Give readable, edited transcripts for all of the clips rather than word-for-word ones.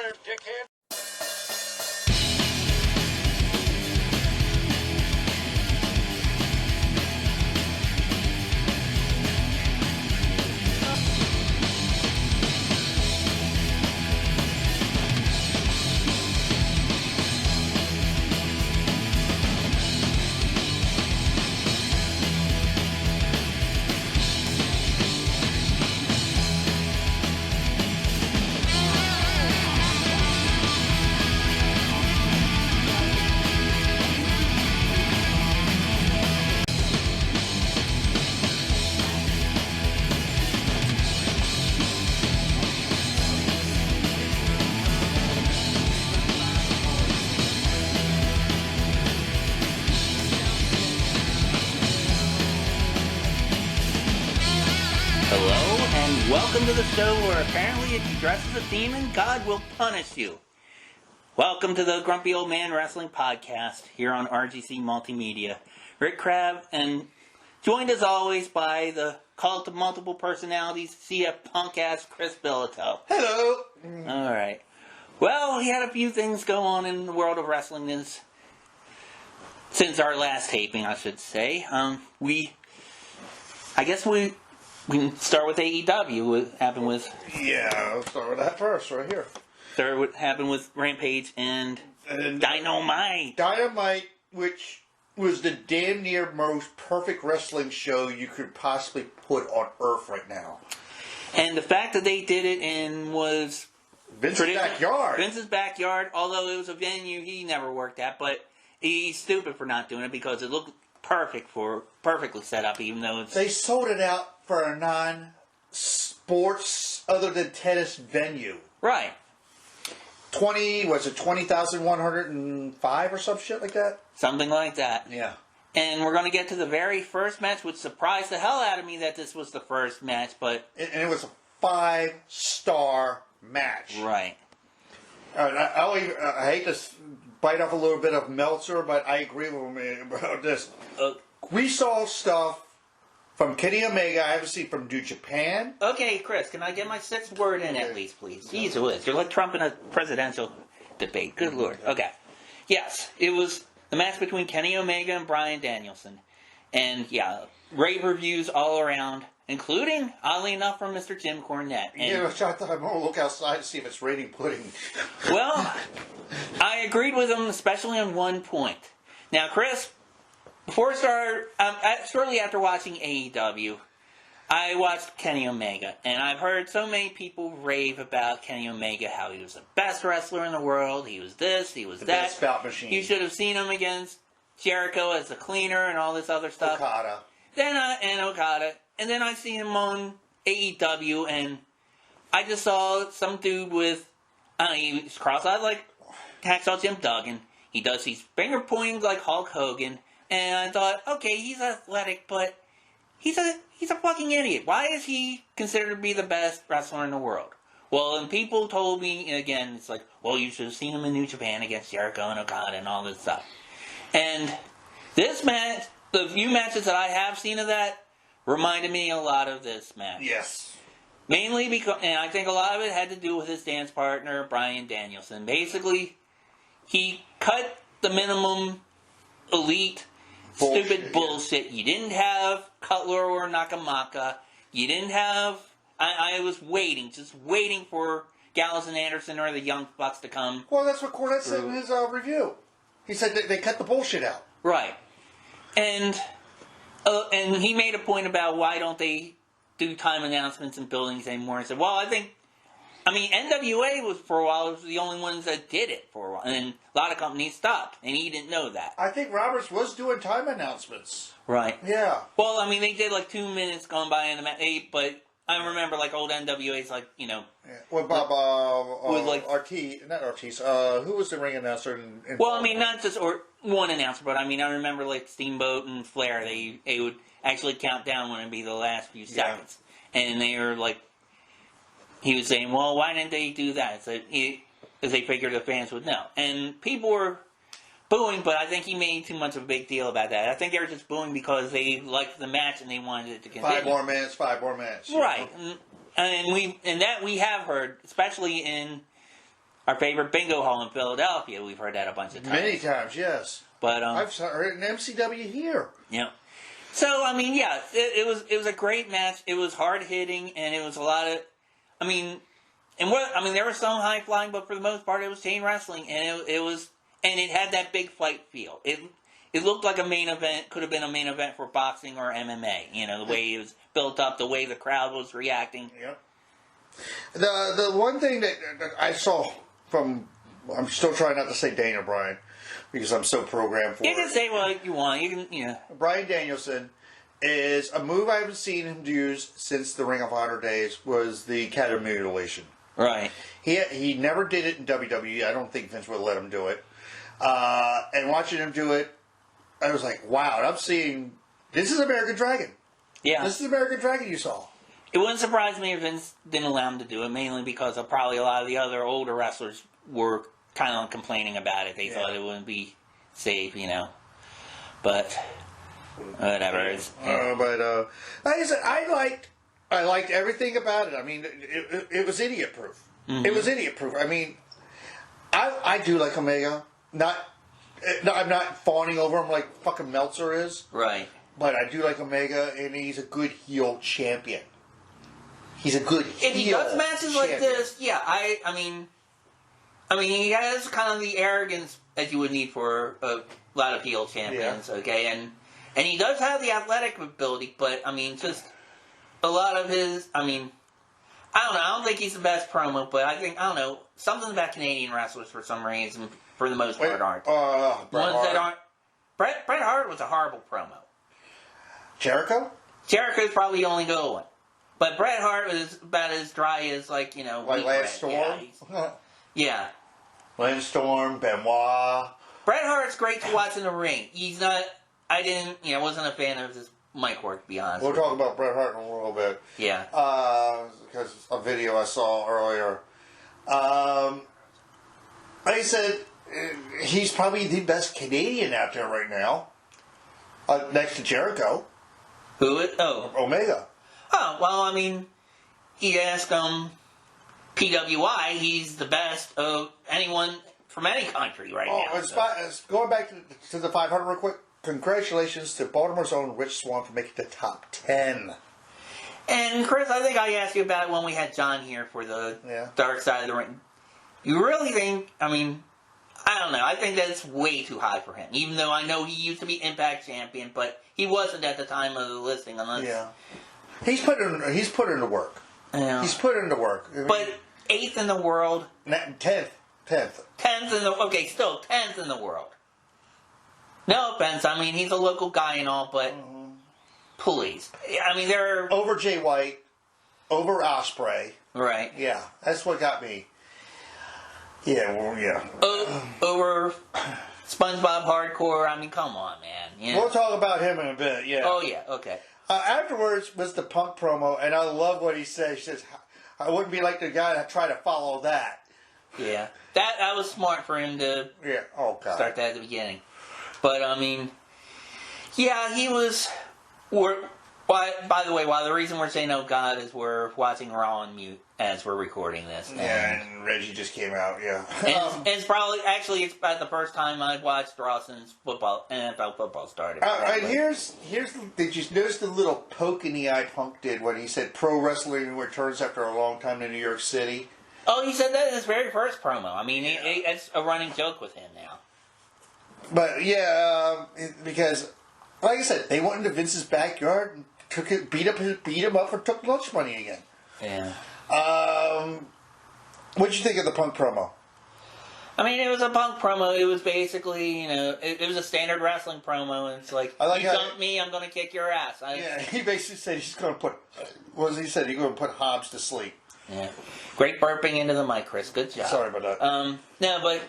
honor, dickhead. Welcome to the show where apparently if you dress as a demon, God will punish you. Welcome to the Grumpy Old Man Wrestling Podcast here on RGC Multimedia. Rick Crabb, and joined as always by the cult of multiple personalities, CF punk-ass Chris Billito. Hello! Alright. Well, we had a few things go on in the world of wrestling since our last taping, I should say. We can start with AEW. What happened with... Yeah, let's start with that first, right here. Start what happened with Rampage and Dynamite. Dynamite, which was the damn near most perfect wrestling show you could possibly put on Earth right now. And the fact that they did it in was... Vince's backyard. Vince's backyard, although it was a venue he never worked at, but he's stupid for not doing it because it looked perfectly set up, even though it's... They sold it out for a non-sports other than tennis venue. Right. 20,105 or some shit like that? Something like that. Yeah. And we're going to get to the very first match, which surprised the hell out of me that this was the first match, but... And it was a 5-star match. Right. I hate to bite off a little bit of Meltzer, but I agree with him about this. We saw stuff from Kenny Omega, I haven't seen from New Japan. Okay, Chris, can I get my sixth word in at least, please? Jeez Whiz, you're like Trump in a presidential debate. Good Lord. Okay. Yes, it was the match between Kenny Omega and Bryan Danielson. And, yeah, rave reviews all around, including, oddly enough, from Mr. Jim Cornette. And, I thought I'm going to look outside to see if it's raining pudding. Well, I agreed with him, especially on one point. Now, Chris... shortly after watching AEW, I watched Kenny Omega, and I've heard so many people rave about Kenny Omega, how he was the best wrestler in the world, he was this, he was that. Best spout machine. You should have seen him against Jericho as a cleaner and all this other stuff. Okada. And then I seen him on AEW, and I just saw some dude with, he's cross-eyed like Hacksaw Jim Duggan. He does these finger pointings like Hulk Hogan. And I thought, okay, he's athletic, but he's a fucking idiot. Why is he considered to be the best wrestler in the world? Well, and people told me, again, it's like, well, you should have seen him in New Japan against Jericho and Okada and all this stuff. And this match, the few matches that I have seen of that, reminded me a lot of this match. Yes. Mainly because, and I think a lot of it had to do with his dance partner, Bryan Danielson. Basically, he cut the minimum elite stupid bullshit. You didn't have Cutler or Nakamaka. You didn't have... I was just waiting for Gallows and Anderson or the Young Bucks to come. Well, that's what Cornette said in his review. He said they cut the bullshit out. Right. And he made a point about why don't they do time announcements in buildings anymore. I said, well, NWA was for a while, was the only ones that did it for a while. And a lot of companies stopped, and he didn't know that. I think Roberts was doing time announcements. Right. Yeah. Well, they did like 2 minutes going by in the match, but I remember like old NWA's like, Yeah. Well, Bob, not Ortiz, who was the ring announcer? Not just one announcer, but I remember like Steamboat and Flair, they would actually count down when it'd be the last few seconds. Yeah. And they were like, he was saying, well, why didn't they do that? Because they figured the fans would know. And people were booing, but I think he made too much of a big deal about that. I think they were just booing because they liked the match and they wanted it to continue. 5 more minutes. Right. And we have heard, especially in our favorite bingo hall in Philadelphia. We've heard that a bunch of times. Many times, yes. But I've heard it in MCW here. Yeah. So I mean, yeah, it was a great match. It was hard hitting, and it was a lot of, I mean, there was some high flying, but for the most part, it was chain wrestling, and it had that big fight feel. It looked like a main event, could have been a main event for boxing or MMA. You know, the way it was built up, the way the crowd was reacting. Yep. The one thing that I saw from, I'm still trying not to say Dana Bryan, because I'm so programmed for it. You can say what you want. You can, you know. Bryan Danielson is a move I haven't seen him use since the Ring of Honor days was the cat mutilation. Right. He never did it in WWE. I don't think Vince would let him do it. And watching him do it, I was like, wow, and I'm seeing, this is American Dragon. Yeah. This is American Dragon you saw. It wouldn't surprise me if Vince didn't allow him to do it, mainly because of probably a lot of the other older wrestlers were kind of complaining about it. They thought it wouldn't be safe, you know. But whatever. Like I said, I liked everything about it. I mean, it was idiot proof. Mm-hmm. It was idiot proof. I mean, I do like Omega. I'm not fawning over him like fucking Meltzer is. Right. But I do like Omega, and he's a good heel champion. He's a good heel If he does matches champion. like this, yeah, I mean, he has kind of the arrogance that you would need for a lot of heel champions, okay? And he does have the athletic ability, but, I mean, just a lot of his, I mean, I don't know, I don't think he's the best promo, but I don't know, something about Canadian wrestlers for some reason, for the most part, aren't. Bret Hart was a horrible promo. Jericho's probably the only good one. But Bret Hart was about as dry as, like, you know... Like Lance Storm? Yeah. Lance Storm, Benoit. Bret Hart's great to watch in the ring. He's not... I wasn't a fan of his mic work, to be honest. We'll talk about Bret Hart in a little bit. Yeah. Because a video I saw earlier. Like I said, he's probably the best Canadian out there right now. Next to Jericho. Who is? Oh. Omega. Oh, well, I mean, you ask PWI, he's the best of anyone from any country right now. It's going back to the 500 real quick. Congratulations to Baltimore's own Rich Swann for making the top 10. And, Chris, I think I asked you about it when we had John here for the Dark Side of the Ring. You really think, I mean, I don't know. I think that's way too high for him. Even though I know he used to be Impact Champion, but he wasn't at the time of the listing unless... Yeah. He's put in the work. Yeah. He's put in the work. But 8th in the world. 10th. 10th in the... Okay, still 10th in the world. No offense. I mean, he's a local guy and all, but... Please. I mean, they're... Over Jay White. Over Ospreay. Right. Yeah. That's what got me. Yeah, well, yeah. Over SpongeBob Hardcore. I mean, come on, man. You know? We'll talk about him in a bit, yeah. Oh, yeah. Okay. Afterwards was the Punk promo, and I love what he said. He says, I wouldn't be like the guy that tried to follow that. Yeah. That was smart for him to start that at the beginning. But, I mean, yeah, he was... By the way, the reason we're saying "oh God" is we're watching Raw on mute as we're recording this. And Reggie just came out, and it's probably, it's about the first time I've watched Raw since NFL football started. And did you notice the little poke in the eye Punk did when he said pro wrestling returns after a long time to New York City? Oh, he said that in his very first promo. I mean, it's a running joke with him now. But, because, like I said, they went into Vince's backyard and beat him up and took lunch money again. Yeah. What'd you think of the Punk promo? I mean, it was a Punk promo. It was basically, it was a standard wrestling promo. And it's like, you dumped me, I'm going to kick your ass. He basically said he's going to put, he said? He's going to put Hobbs to sleep. Yeah. Great burping into the mic, Chris. Good job. Sorry about that.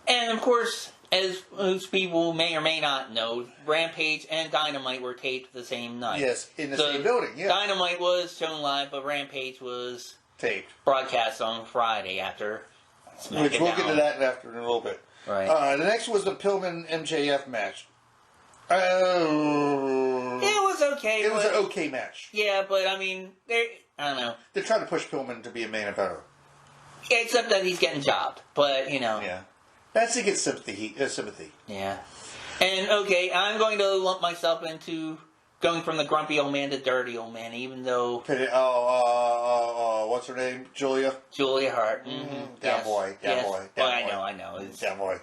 And of course, as most people may or may not know, Rampage and Dynamite were taped the same night. Yes, in the same building, yeah. Dynamite was shown live, but Rampage was taped. Broadcast on Friday after SmackDown. Which we'll get to that in a little bit. Right. The next was the Pillman MJF match. It was okay. It was an okay match. Yeah, but I mean, I don't know. They're trying to push Pillman to be a main eventer. Except that he's getting jobbed. But, Yeah. That's to get sympathy. Yeah. And, okay, I'm going to lump myself into going from the grumpy old man to dirty old man, even though... what's her name? Julia Hart. Down boy. I know. Down boy.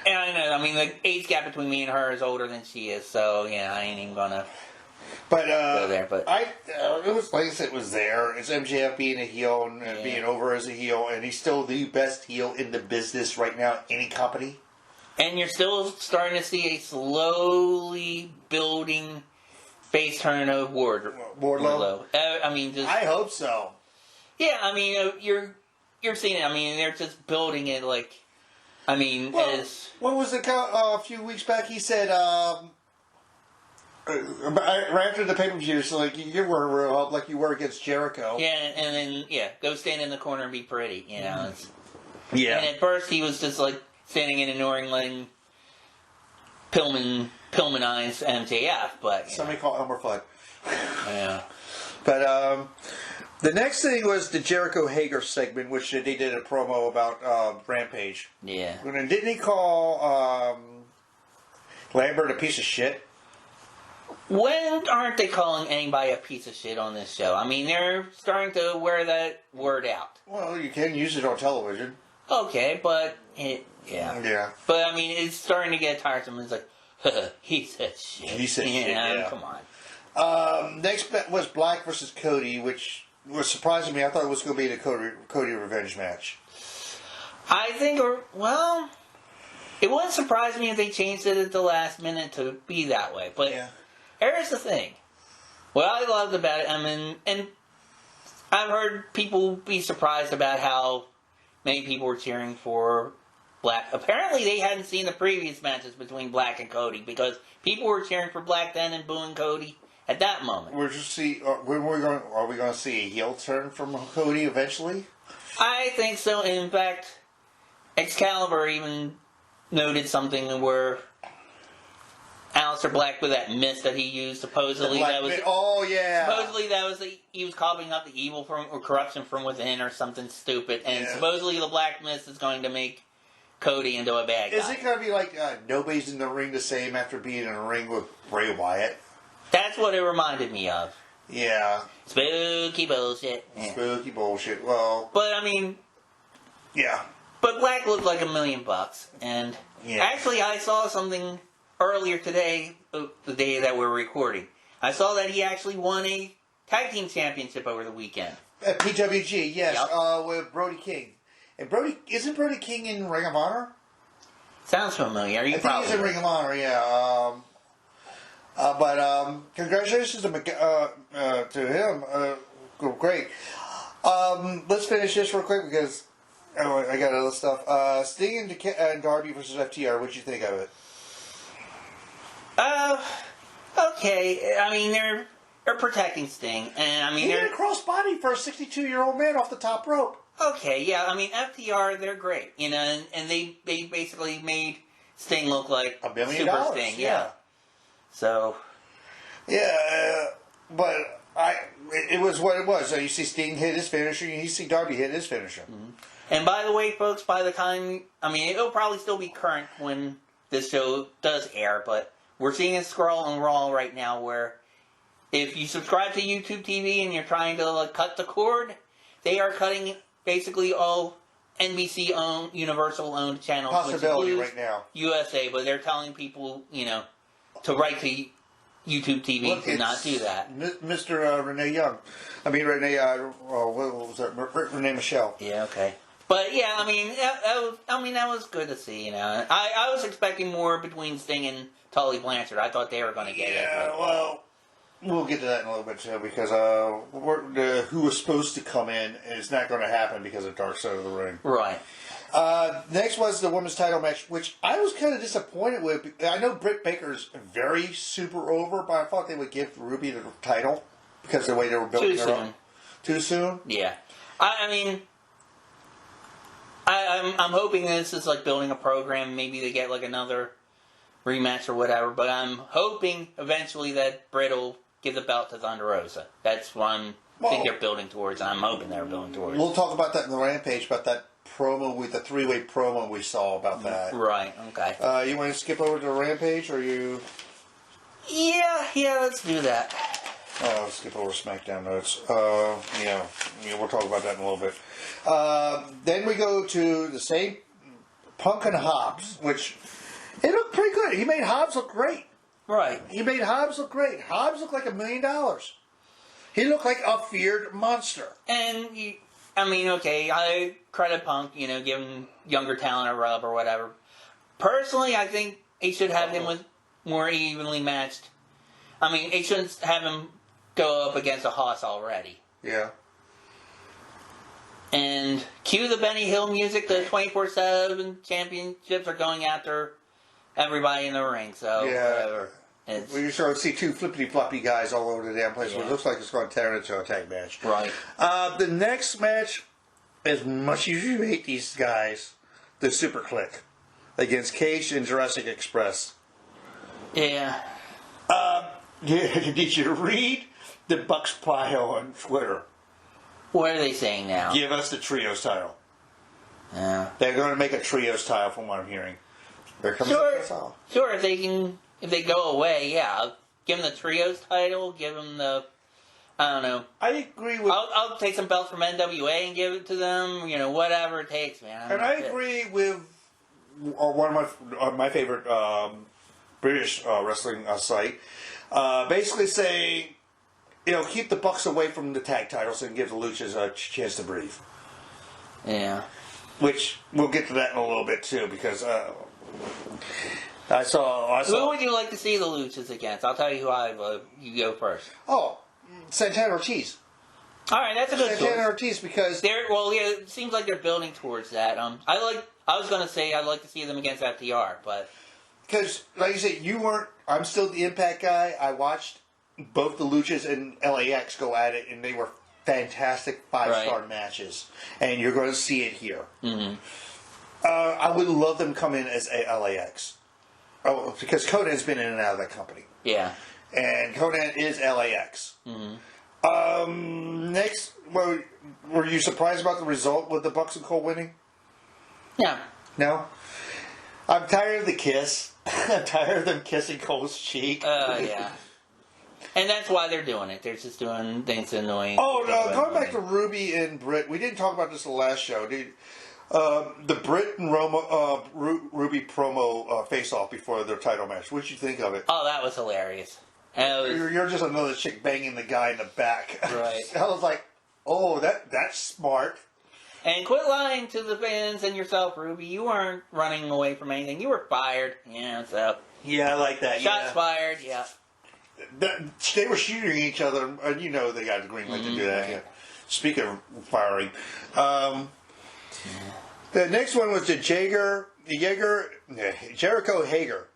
And I know, I mean, the age gap between me and her is older than she is, so, I ain't even gonna go there. But it was, like I said, it was there. It's MJF being a heel and being over as a heel, and he's still the best heel in the business right now, any company. And you're still starting to see a slowly building face turn of Wardlow. I hope so. Yeah, I mean, you're seeing it. I mean, they're just building it like... when was the a few weeks back? He said, right after the pay-per-view, so like you were up like you were against Jericho. Yeah, and then go stand in the corner and be pretty. Yeah. And at first he was just like standing in ignoring letting Pillmanize MJF, but somebody call Elmer Fudd. Yeah. But the next thing was the Jericho Hager segment, which they did a promo about Rampage. Yeah. And didn't he call Lambert a piece of shit? When aren't they calling anybody a piece of shit on this show? I mean, they're starting to wear that word out. Well, you can use it on television. Okay, but yeah. But I mean, it's starting to get tiresome. It's like, he said shit. He said shit. Yeah. Come on. Next bet was Black versus Cody, which was surprising me. I thought it was going to be the Cody revenge match. I think, it wouldn't surprise me if they changed it at the last minute to be that way. But here's the thing. What I loved about it, and I've heard people be surprised about how many people were cheering for Black. Apparently, they hadn't seen the previous matches between Black and Cody because people were cheering for Black then and booing Cody at that moment. We're just are we going to see a heel turn from Cody eventually? I think so. In fact, Excalibur even noted something where Aleister Black with that mist that he used, supposedly that was he was coughing up the evil or corruption from within or something stupid, and supposedly the Black Mist is going to make Cody into a bad guy. Is it going to be like nobody's in the ring the same after being in a ring with Bray Wyatt? That's what it reminded me of. Yeah. Spooky bullshit. Spooky bullshit. Well, but I mean, But Black looked like $1 million, and actually I saw something earlier today, the day that we're recording. I saw that he actually won a tag team championship over the weekend. At PWG, yes, with Brody King. And isn't Brody King in Ring of Honor? Sounds familiar. I think he's in Ring of Honor, yeah. But congratulations to him. Great. Let's finish this real quick because I got other stuff. Sting and Darby versus FTR. What'd you think of it? Okay. I mean, they're protecting Sting, and I mean, he did a crossbody for a 62-year-old man off the top rope. Okay, yeah. I mean, FTR, they're great, and they basically made Sting look like $1 million. Super Sting, yeah. So, but it was what it was. So you see Sting hit his finisher, you see Darby hit his finisher. Mm-hmm. And by the way, folks, by the time, I mean, it'll probably still be current when this show does air, but we're seeing a scroll on Raw right now where if you subscribe to YouTube TV and you're trying to cut the cord, they are cutting basically all NBC-owned, Universal-owned channels. Possibility right now. USA, but they're telling people, to write to YouTube TV to not do that. Mr. Renee Young. I mean, what was that? Renee Michelle. Yeah, okay. But, yeah, I mean, that was good to see, I was expecting more between Sting and Tully Blanchard. I thought they were going to get it. Yeah, well, we'll get to that in a little bit, too, because who was supposed to come in is not going to happen because of Dark Side of the Ring. Right. Next was the women's title match, which I was kind of disappointed with. I know Britt Baker's very super over, but I thought they would give Ruby the title because of the way they were building her up. Too soon? Yeah. I mean, I'm hoping this is building a program. Maybe they get another rematch or whatever, but I'm hoping eventually that Britt will give the belt to Thunder Rosa. That's what I'm I think they're building towards. I'm hoping they're building towards. We'll talk about that in the Rampage, about that promo, with the three-way promo we saw about that. Right, okay. You want to skip over to the Rampage, or you... Yeah, let's do that. Let's skip over SmackDown notes. Yeah, we'll talk about that in a little bit. Then we go to the same Punk and Hobbs, which it looked pretty good. He made Hobbs look great. Right. He made Hobbs look great. Hobbs looked like $1 million. He looked like a feared monster. And, okay, I credit Punk, giving younger talent a rub or whatever. Personally, I think he should have him with more evenly matched. He shouldn't have him go up against a Haas already. Yeah. And cue the Benny Hill music. The 24/7 championships are going after everybody in the ring. So whatever. We sort of see two flippity-floppy guys all over the damn place. Yeah. It looks like it's going to tear into a tag match. Right. The next match, as much as you hate these guys, the Super Click against Cage and Jurassic Express. Yeah. Did you read the Bucks pile on Twitter? What are they saying now? Give us the Trios title. Yeah. They're going to make a Trios title from what I'm hearing. They're coming Sure, if they go away, yeah. Give them the Trios title, give them the... I don't know. I agree with... I'll take some belts from NWA and give it to them, whatever it takes, man. And I agree with one of my favorite British wrestling site. Basically say, keep the Bucks away from the tag titles and give the Luchas a chance to breathe. Yeah. Which, we'll get to that in a little bit too, because I saw... Who would you like to see the Luchas against? I'll tell you who I vote. You go first. Oh, Santana Ortiz. All right, that's a good choice. Santana Ortiz, because... it seems like they're building towards that. I was going to say I'd like to see them against FTR, but... Because, like you said, I'm still the Impact guy. I watched both the Luchas and LAX go at it, and they were fantastic 5-star matches. And you're going to see it here. Mm-hmm. I would love them come in as LAX. Oh, because Conan's been in and out of that company. Yeah. And Conan is LAX. Mm-hmm. Next, were you surprised about the result with the Bucks and Cole winning? Yeah. No? I'm tired of the kiss. I'm tired of them kissing Cole's cheek. Yeah. And that's why they're doing it. They're just doing things annoying. Oh, no. Going back to Ruby and Britt, we didn't talk about this in the last show, dude. The Britt and Ruby promo face-off before their title match. What did you think of it? Oh, that was hilarious. You're just another chick banging the guy in the back. Right. I was like, oh, that's smart. And quit lying to the fans and yourself, Ruby. You weren't running away from anything. You were fired. So. Yeah, I like that. Shots fired, yeah. They were shooting each other, and they got the green light to do that. Yeah. Speaking of firing. The next one was the Jericho Hager.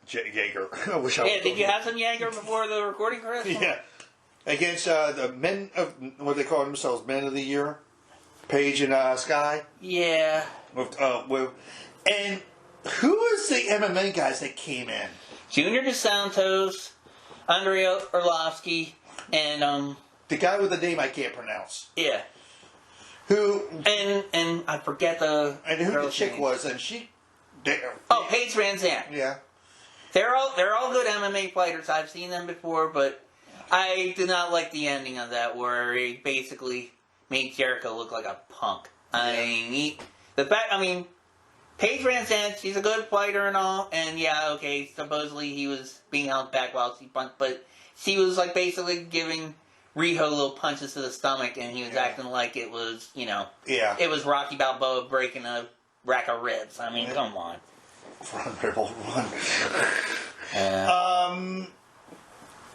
Jaeger. I wish I was. Yeah, did you have some Jaeger before the recording, Chris? Yeah. Against the men of, what they call themselves, Men of the Year. Paige and Sky. Yeah. And who was the MMA guys that came in? Junior Dos Santos, Andrei Arlovsky, and the guy with the name I can't pronounce. Yeah. Who and I forget the and who the chick was, and she. Paige Van Zandt. Yeah. They're all good MMA fighters. I've seen them before, but I did not like the ending of that, where he basically made Jericho look like a punk. Yeah. Paige Van Zandt, she's a good fighter and all, and supposedly he was being held back while she punched, but she was basically giving Riho little punches to the stomach, and he was acting like it was, it was Rocky Balboa breaking a rack of ribs. Come on. Run.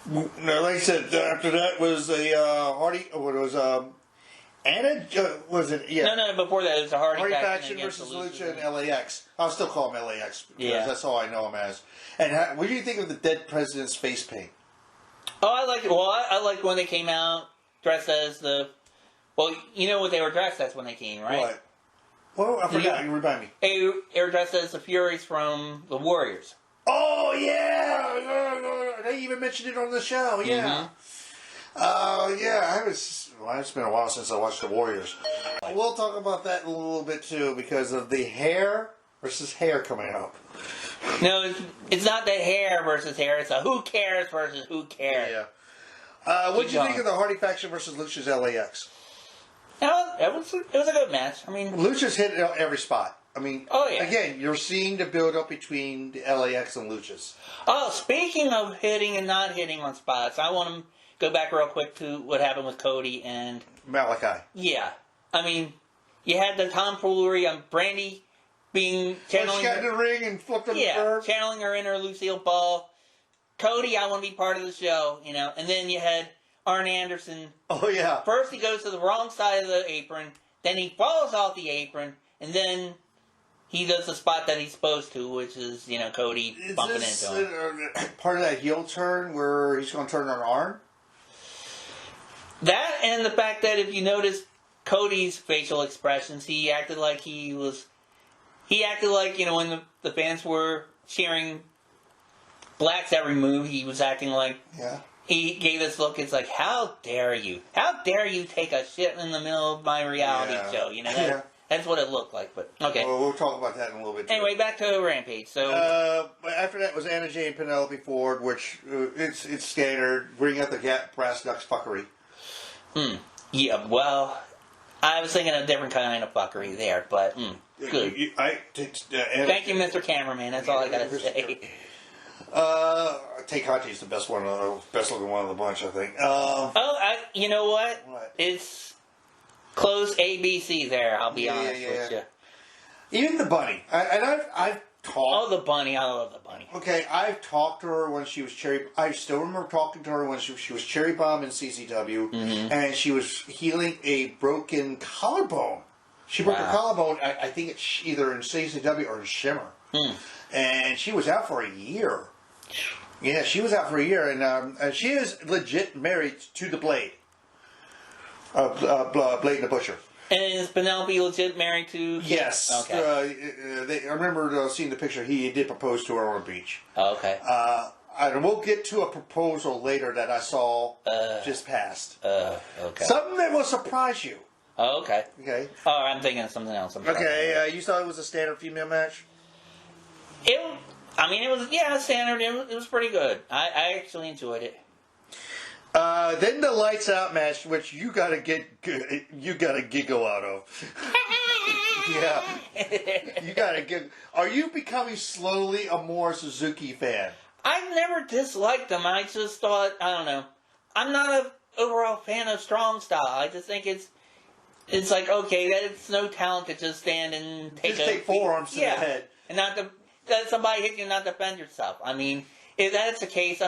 No, like I said, after that was a Hardy. What was Anna? Was it? Yeah. No. Before that, it was a Hardy faction versus Lucha and LAX. I'll still call him LAX because that's all I know him as. And what do you think of the dead president's face paint? Oh, I like it. Well, I liked when they came out dressed as the. Well, you know what they were dressed as when they came, right? What? Well, I forgot. You remind me. They were dressed as the Furies from the Warriors. Oh yeah, they even mentioned it on the show. Yeah. Yeah, it's been a while since I watched the Warriors. We'll talk about that in a little bit too because of the hair versus hair coming up. No, it's not the hair versus hair. It's a who cares versus who cares. Yeah. What did you think of the Hardy faction versus Lucha's LAX? No, it was a good match. I mean, Lucha's hit every spot. I mean, oh yeah. Again, you're seeing the build up between the LAX and Lucha's. Oh, speaking of hitting and not hitting on spots, I want to go back real quick to what happened with Cody and Malachi. Yeah, I mean, you had the tomfoolery on Brandy being channeling. She got in the ring and flipped on the curb. Channeling her inner Lucille Ball. Cody, I want to be part of the show, and then you had Arn Anderson. Oh yeah. First he goes to the wrong side of the apron, then he falls off the apron, and then he does the spot that he's supposed to, which is, Cody bumping into him. Part of that heel turn where he's going to turn on Arn? That and the fact that if you notice Cody's facial expressions, he acted like when the fans were cheering Black's every move, he was acting like, he gave this look, it's like, how dare you? How dare you take a shit in the middle of my reality show? That's what it looked like, but okay. Well, we'll talk about that in a little bit. Anyway, back to Rampage. So after that was Anna Jay and Penelope Ford, which it's standard. Bring out the brass knucks fuckery. Yeah, well, I was thinking a different kind of fuckery there, but good. Thank you, Mr. Cameraman. That's all I gotta say. Tay Conti's the best looking one of the bunch, I think. You know what? It's close ABC there, I'll be honest with you. Even the bunny. I've talked... Oh, the bunny. I love the bunny. Okay, I've talked to her when she was cherry... I still remember talking to her when she was cherry bomb in CCW, and she was healing a broken collarbone. She broke her collarbone, I think it's either in CCW or in Shimmer. And she was out for a year. Yeah, she was out for a year, and she is legit married to the Blade. Blade and the Butcher. And is Penelope legit married to... Yes. Okay. I remember seeing the picture. He did propose to her on a beach. Okay. And we'll get to a proposal later that I saw just passed. Okay. Something that will surprise you. Okay. Okay. Oh, I'm thinking of something else. Okay, you thought it was a standard female match? It was standard. It was pretty good. I actually enjoyed it. Then the lights out match, which you gotta giggle out of. Yeah, you gotta giggle. Are you becoming slowly a more Suzuki fan? I've never disliked them. I just thought, I don't know. I'm not an overall fan of strong style. I just think it's like, okay, it's no talent to just stand and take forearms to the head, and not to let somebody hit you and not defend yourself. I mean, if that's the case, a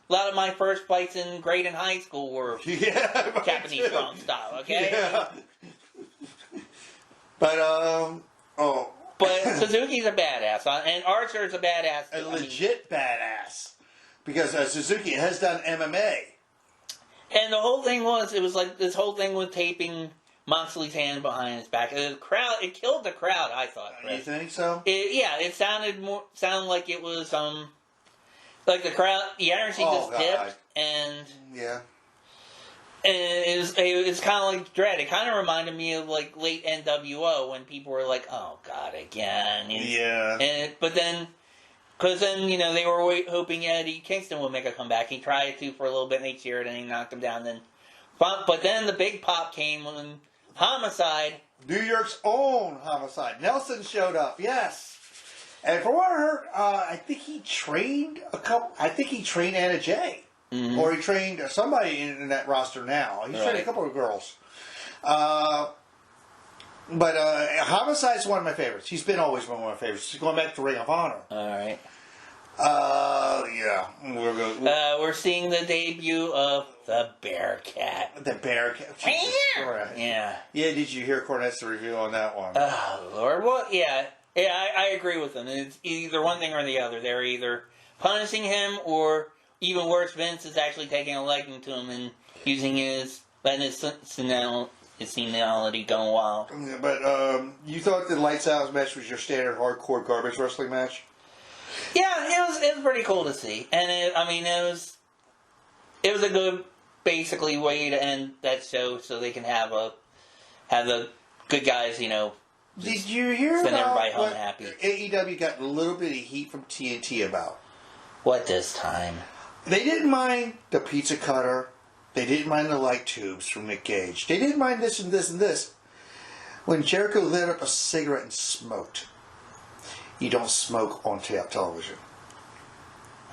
lot of my first fights in grade and high school were Japanese strong style, okay? Yeah. But Suzuki's a badass, and Archer's a badass. A legit badass. Because Suzuki has done MMA. And the whole thing it was like this whole thing with taping Moxley's hand behind his back. It killed the crowd, I thought. You think so? It sounded like it was, like the crowd, the energy dipped, and it was kind of like dread. It kind of reminded me of like late NWO when people were like, "Oh God, again." But then, because then they were hoping Eddie Kingston would make a comeback. He tried to for a little bit, and they cheered, and he knocked him down. But then the big pop came when Homicide, New York's own Homicide, Nelson showed up. Yes. And from what I heard, I think he trained Anna Jay. Or he trained somebody in that roster now. He trained a couple of girls. But Homicide's one of my favorites. He's been always one of my favorites. He's going back to Ring of Honor. Alright. Yeah. We're seeing the debut of the Bearcat. The Bearcat. Jesus Christ. Yeah. Yeah, did you hear Cornette's review on that one? Oh, Lord. Well, yeah. Yeah, I agree with them. It's either one thing or the other. They're either punishing him, or even worse, Vince is actually taking a liking to him and letting his senility go wild. Yeah, but you thought the Lights Out match was your standard hardcore garbage wrestling match? Yeah, it was pretty cool to see, and it it was a good, basically, way to end that show so they can have the good guys, Did you hear send about everybody home what happy. AEW got a little bit of heat from TNT about? What this time? They didn't mind the pizza cutter. They didn't mind the light tubes from Nick Gage. They didn't mind this and this and this. When Jericho lit up a cigarette and smoked, you don't smoke on television.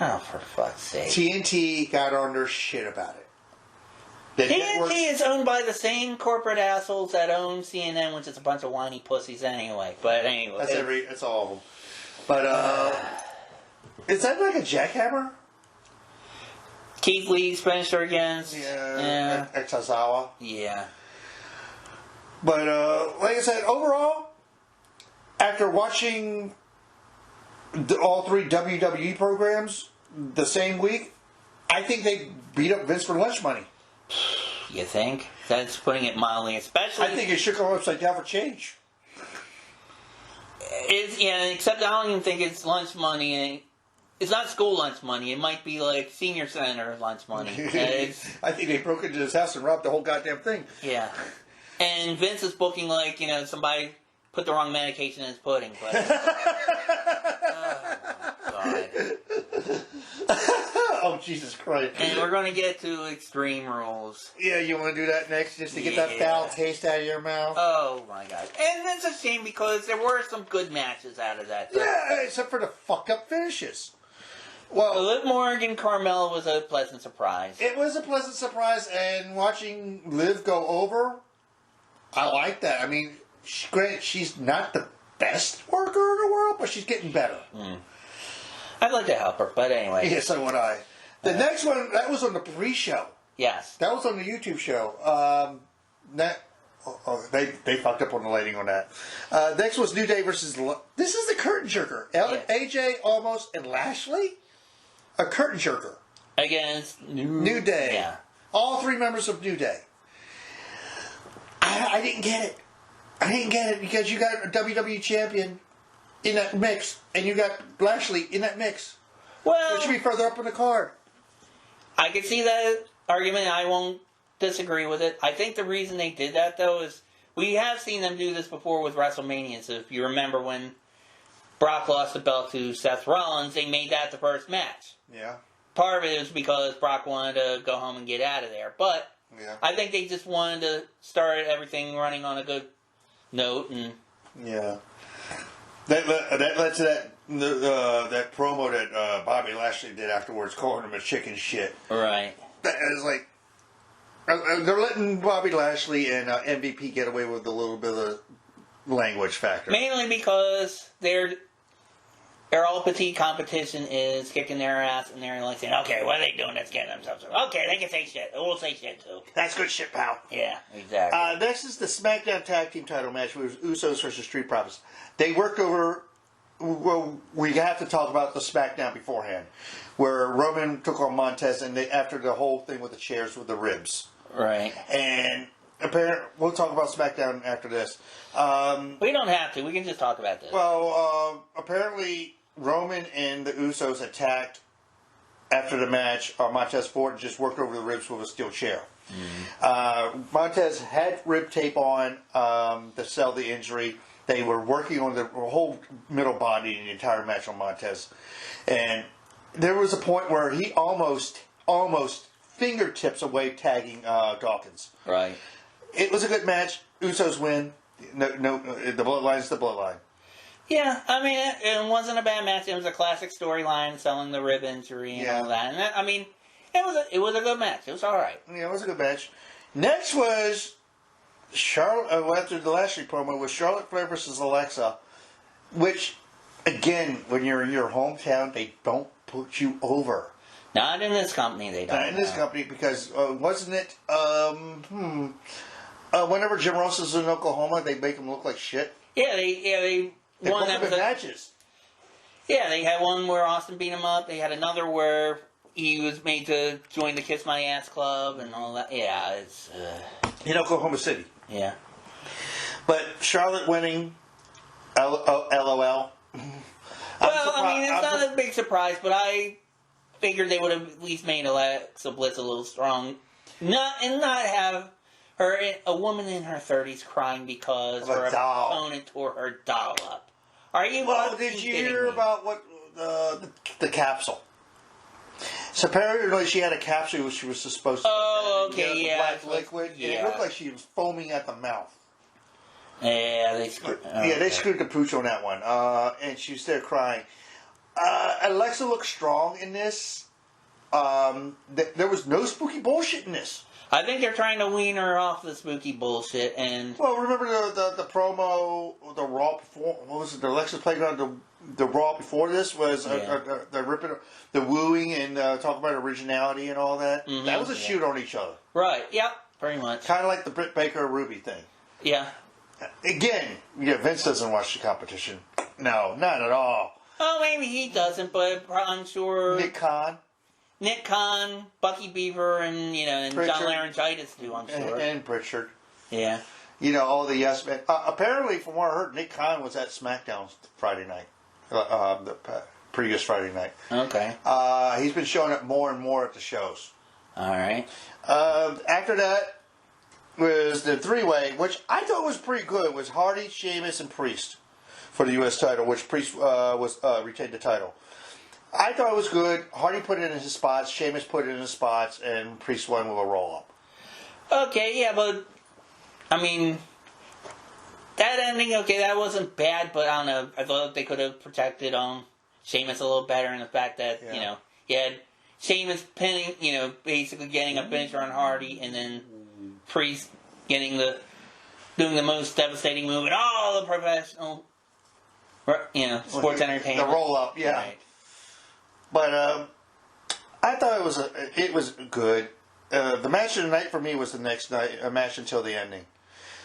Oh, for fuck's sake. TNT got on their shit about it. TNT is owned by the same corporate assholes that own CNN, which is a bunch of whiny pussies anyway. But anyway. That's all of them. But, is that like a jackhammer? Keith Lee's finisher against... Yeah. Ex-Azawa. Yeah. But, like I said, overall, after watching all 3 WWE programs the same week, I think they beat up Vince for lunch money. You think? That's putting it mildly, especially... I think it shook them upside down for change. Except I don't even think it's lunch money. It's not school lunch money. It might be like senior center lunch money. I think they broke into his house and robbed the whole goddamn thing. Yeah. And Vince is booking like, somebody put the wrong medication in his pudding. But, oh, my God. Oh, Jesus Christ. And we're going to get to Extreme Rules. Yeah, you want to do that next just to get that foul taste out of your mouth? Oh, my God. And it's a shame because there were some good matches out of that. Yeah, except for the fucked up finishes. Well, Liv Morgan Carmella was a pleasant surprise. It was a pleasant surprise, and watching Liv go over, I like that. I mean, granted, she's not the best worker in the world, but she's getting better. I'd like to help her, but anyway. Yeah, so would I. The next one, that was on the pre-show. Yes. That was on the YouTube show. They fucked up on the lighting on that. Next was New Day versus... This is the curtain jerker. AJ, Almost, and Lashley? A curtain jerker. Against New Day. Yeah. All 3 members of New Day. I didn't get it. I didn't get it because you got a WWE champion in that mix, and you got Lashley in that mix. Well, it should be further up on the card. I can see that argument. I won't disagree with it. I think the reason they did that, though, is we have seen them do this before with WrestleMania. So if you remember when Brock lost the belt to Seth Rollins, they made that the first match. Yeah. Part of it was because Brock wanted to go home and get out of there. But yeah. I think they just wanted to start everything running on a good note. And yeah. That led to that promo that Bobby Lashley did afterwards, calling him a chicken shit. Right. That is like... They're letting Bobby Lashley and MVP get away with a little bit of language factor. Mainly because their all petite competition is kicking their ass, and they're like saying, okay, what are they doing that's getting themselves? Okay, they can say shit. We'll say shit, too. That's good shit, pal. Yeah, exactly. Next is the SmackDown Tag Team title match with Usos versus Street Profits. They worked over... Well, we have to talk about the SmackDown beforehand, where Roman took on Montez, and after the whole thing with the chairs with the ribs. Right. And apparently, we'll talk about SmackDown after this. We don't have to. We can just talk about this. Well, apparently Roman and the Usos attacked after the match. Montez Ford just worked over the ribs with a steel chair. Montez had rib tape on to sell the injury. They were working on the whole middle body in the entire match on Montez. And there was a point where he almost fingertips away tagging Dawkins. Right. It was a good match. Usos win. No, the bloodline's the bloodline. Yeah, I mean, it wasn't a bad match. It was a classic storyline, selling the rib injury and all that. And it was a good match. It was all right. Yeah, it was a good match. Next was Charlotte. After the Lashley promo was Charlotte Flair versus Alexa, which, again, when you're in your hometown, they don't put you over. Not in this company, they don't. Not in this company, because wasn't it? Whenever Jim Ross is in Oklahoma, they make him look like shit. Yeah, they won that matches. Yeah, they had one where Austin beat him up. They had another where he was made to join the Kiss My Ass Club and all that. Yeah, it's in Oklahoma City. Yeah, but Charlotte winning. LOL. Well, I mean, it's not a big surprise, but figured they would have at least made Alexa Bliss a little strong, not have her a woman in her 30s crying because her opponent tore her doll up. Are you? Well, did you hear about what the capsule? So apparently she had a capsule she was supposed to. Oh, okay, yeah. Black liquid. Yeah. And it looked like she was foaming at the mouth. Yeah, they screwed. They screwed the pooch on that one. And she was there crying. Alexa looked strong in this. There was no spooky bullshit in this. I think they're trying to wean her off the spooky bullshit. And well, remember the promo, the Raw before? What was it? The Alexa's Playground. The Raw before this was the ripping, the wooing, and talking about originality and all that. Mm-hmm, that was a shoot on each other. Right. Yep. Pretty much. Kind of like the Britt Baker Ruby thing. Yeah. Again, Vince doesn't watch the competition. No, not at all. Oh, maybe he doesn't, but I'm sure Nick Khan, Bucky Beaver, and and John Laryngitis do. I'm sure. And Pritchard. Yeah. All the yes men. Apparently, from what I heard, Nick Khan was at SmackDown Friday night, the previous Friday night. Okay. He's been showing up more and more at the shows. All right. After that was the three-way, which I thought was pretty good. It was Hardy, Sheamus, and Priest for the U.S. title, which Priest retained the title. I thought it was good. Hardy put it in his spots, Sheamus put it in his spots, and Priest won with a roll-up. Okay, yeah, but I mean, that ending, okay, that wasn't bad, but I don't know. I thought they could have protected Sheamus a little better in the fact that, he had Sheamus pinning, basically getting a finisher on Hardy, and then Priest doing the most devastating move in all the professional, sports entertainment. The roll-up, yeah. Right. But I thought it was good. The match of the night for me was the next night, a match until the ending,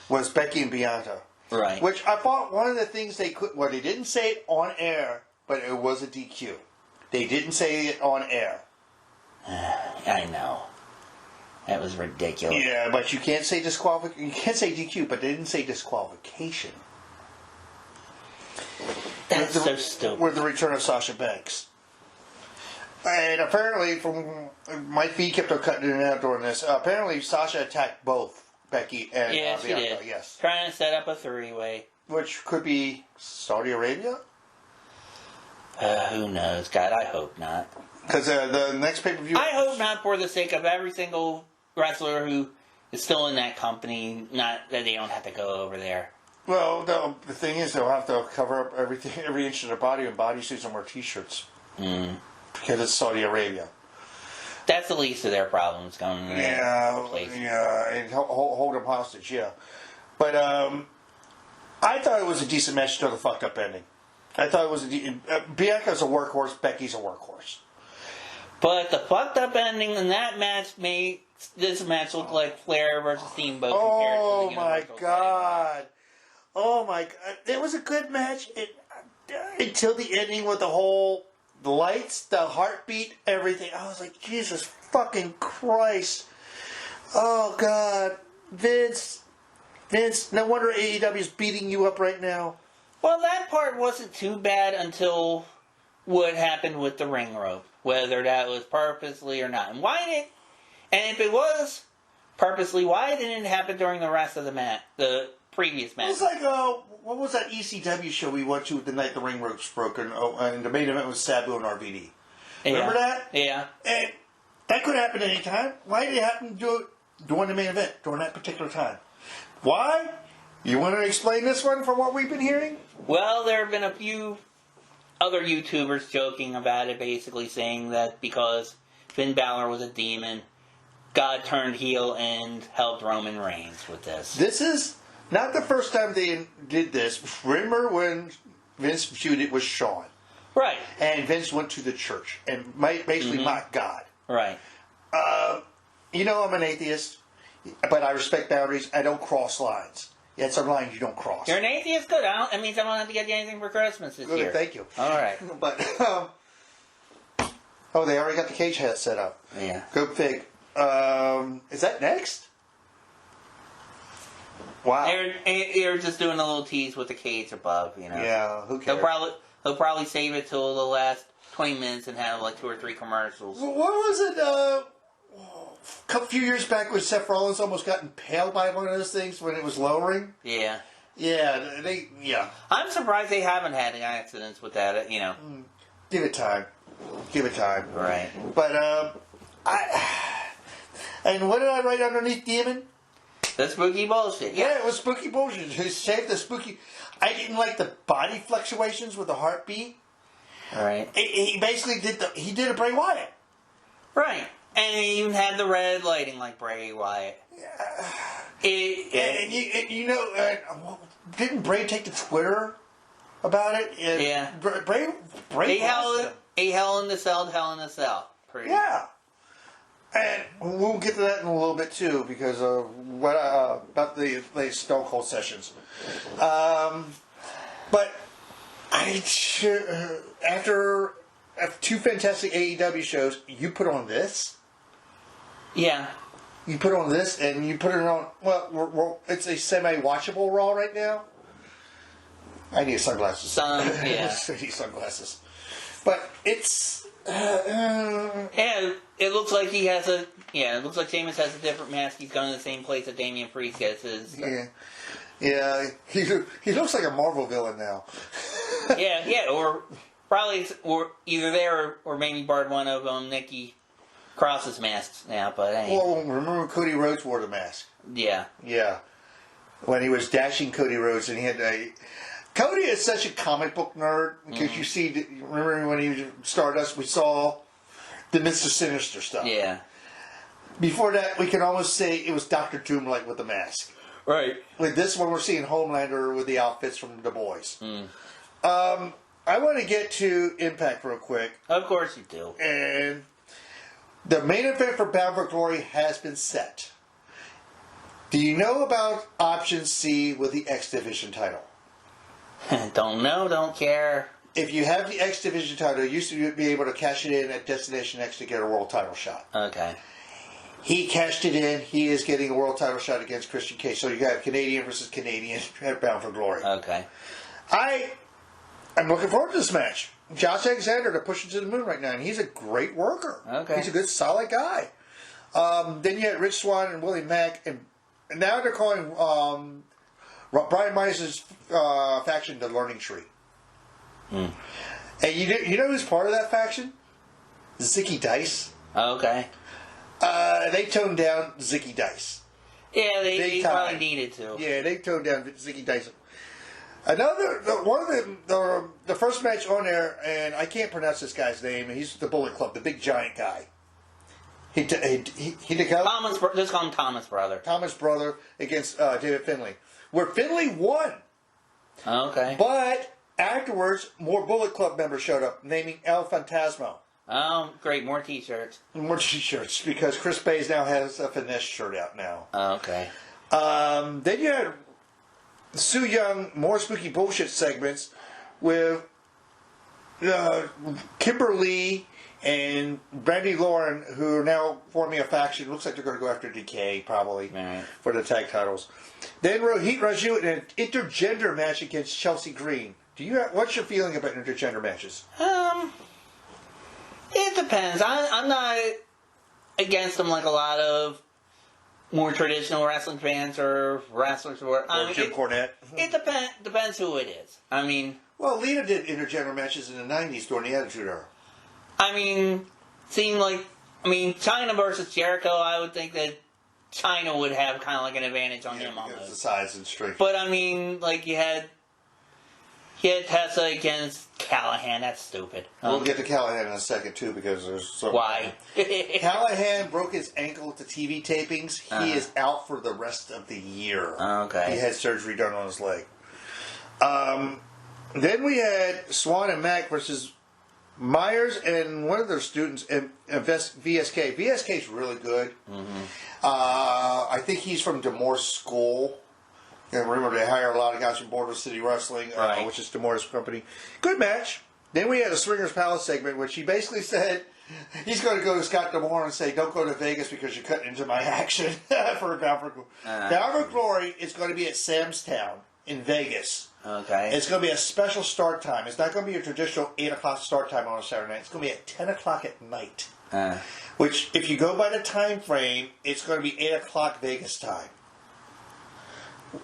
was Becky and Bianca. Right. Which I thought one of the things they didn't say it on air, but it was a DQ. They didn't say it on air. I know. That was ridiculous. Yeah, but you can't say disqualification. You can't say DQ, but they didn't say disqualification. That's so stupid. With the return of Sasha Banks. And apparently, from my feed kept on cutting in and out during this. Apparently, Sasha attacked both Becky and Bianca. She did. Yes, trying to set up a three-way, which could be Saudi Arabia. Who knows? God, I hope not. Because the next pay-per-view... I hope not, for the sake of every single wrestler who is still in that company, not that they don't have to go over there. Well, the thing is, they'll have to cover up every inch of their body in bodysuits and wear T-shirts. Because it's Saudi Arabia. That's the least of their problems going in that place. Yeah, and hold them hostage, yeah. But I thought it was a decent match until the fucked up ending. I thought it was Bianca's a workhorse, Becky's a workhorse. But the fucked up ending in that match made this match look like Flair versus Steamboat. Oh my god! Oh my god! It was a good match until the ending with the lights, the heartbeat, everything. I was like, Jesus fucking Christ! Oh god, Vince, no wonder AEW's beating you up right now. Well, that part wasn't too bad until what happened with the ring rope. Whether that was purposely or not. And if it was purposely, why didn't it happen during the rest of the previous match? It was like, what was that ECW show we went to the night the ring ropes broken? And the main event was Sabu and RVD. Remember that? Yeah. And that could happen at any time. Why did it happen to do it during the main event, during that particular time? Why? You want to explain this one from what we've been hearing? Well, there have been a few other YouTubers joking about it, basically saying that because Finn Balor was a demon, God turned heel and helped Roman Reigns with this. This is not the first time they did this. Remember when Vince feuded with Shawn? Right. And Vince went to the church and basically mocked God. Right. I'm an atheist, but I respect boundaries. I don't cross lines. Yeah, it's a line you don't cross. You're an atheist? Good. That means I won't have to get you anything for Christmas this year. Thank you. All right. But, they already got the cage hat set up. Yeah. Go fig. Is that next? Wow. They're just doing a little tease with the cage above, Yeah, who cares? They'll probably save it till the last 20 minutes and had like 2 or 3 commercials. What was it? A few years back when Seth Rollins almost got impaled by one of those things when it was lowering. Yeah. Yeah, I'm surprised they haven't had any accidents with that. You know. Give it time. Right. But and what did I write underneath Demon? The spooky bullshit. Yeah, it was spooky bullshit. He saved the spooky. I didn't like the body fluctuations with the heartbeat. Right. He basically did a Bray Wyatt. Right. And he even had the red lighting like Bray Wyatt. Didn't Bray take to Twitter about it? Yeah. Bray. A hell in the cell. Yeah. And we'll get to that in a little bit too, because of what about the Stone Cold sessions. But after 2 fantastic AEW shows, you put on this. Yeah. You put on this, and you put it on. Well, it's a semi-watchable Raw right now. I need sunglasses. Yeah. I need sunglasses. But it's. And it looks like he has a. Yeah, it looks like Sheamus has a different mask. He's going to the same place that Damian Priest gets his. Yeah. He looks like a Marvel villain now. yeah, or probably, or either there or maybe borrowed one of Nikki Cross's masks now. But hey. Well, remember when Cody Rhodes wore the mask? Yeah. When he was dashing Cody Rhodes, and he had a. Cody is such a comic book nerd because you see. Remember when he was Stardust? We saw the Mr. Sinister stuff. Yeah. Before that, we can almost say it was Dr. Doom like with the mask. Right. With this one, we're seeing Homelander with the outfits from The Boys. I want to get to Impact real quick. Of course you do. And the main event for Bound for Glory has been set. Do you know about Option C with the X Division title? Don't know, don't care. If you have the X Division title, you used to be able to cash it in at Destination X to get a world title shot. Okay. He cashed it in. He is getting a world title shot against Christian Cage. So you got Canadian versus Canadian at Bound for Glory. Okay. I'm looking forward to this match. Josh Alexander, they're pushing to the moon right now, and he's a great worker. Okay. He's a good, solid guy. Then you had Rich Swann and Willie Mack, and now they're calling Brian Myers' faction the Learning Tree. And you know who's part of that faction? Zicky Dice. Okay. They toned down Zicky Dice. Yeah, they probably needed to. Yeah, they toned down Zicky Dice. One of the first match on there, and I can't pronounce this guy's name. He's the Bullet Club, the big giant guy. He Thomas, just call him Thomas Brother. Thomas Brother against David Finlay, where Finlay won. Okay. But afterwards, more Bullet Club members showed up, naming El Fantasma. Oh, great! More T-shirts. More T-shirts, because Chris Bays now has a Finesse shirt out now. Okay. Then you had Sue Young, more spooky bullshit segments with Kimberly and Brandy Lauren, who are now forming a faction. Looks like they're going to go after Decay, probably, for the tag titles. Then Rohit Raju in an intergender match against Chelsea Green. What's your feeling about intergender matches? It depends. I'm not against them like a lot of more traditional wrestling fans or wrestlers. Or Jim Cornette. It depends who it is. I mean... Well, Lita did intergender matches in the 90s during the Attitude Era. I mean, China versus Jericho, I would think that China would have kind of like an advantage on him on those. The size and strength. But I mean, like you had Tessa against Callahan. That's stupid. We'll get to Callahan in a second too, because there's so. Why? Callahan broke his ankle at the TV tapings. He is out for the rest of the year. Okay. He had surgery done on his leg. Then we had Swan and Mack versus Myers and one of their students in VSK. VSK is really good. I think he's from Demor's school. And remember, they hire a lot of guys from Border City Wrestling, which is Demor's company. Good match. Then we had a Swingers Palace segment, which he basically said he's going to go to Scott Demore and say, "Don't go to Vegas because you're cutting into my action for Bound for Glory." Bound for Glory is going to be at Sam's Town in Vegas Okay. It's going to be a special start time. It's not going to be a traditional 8 o'clock start time on a Saturday night. It's going to be at 10 o'clock at night. Which, if you go by the time frame, it's going to be 8 o'clock Vegas time.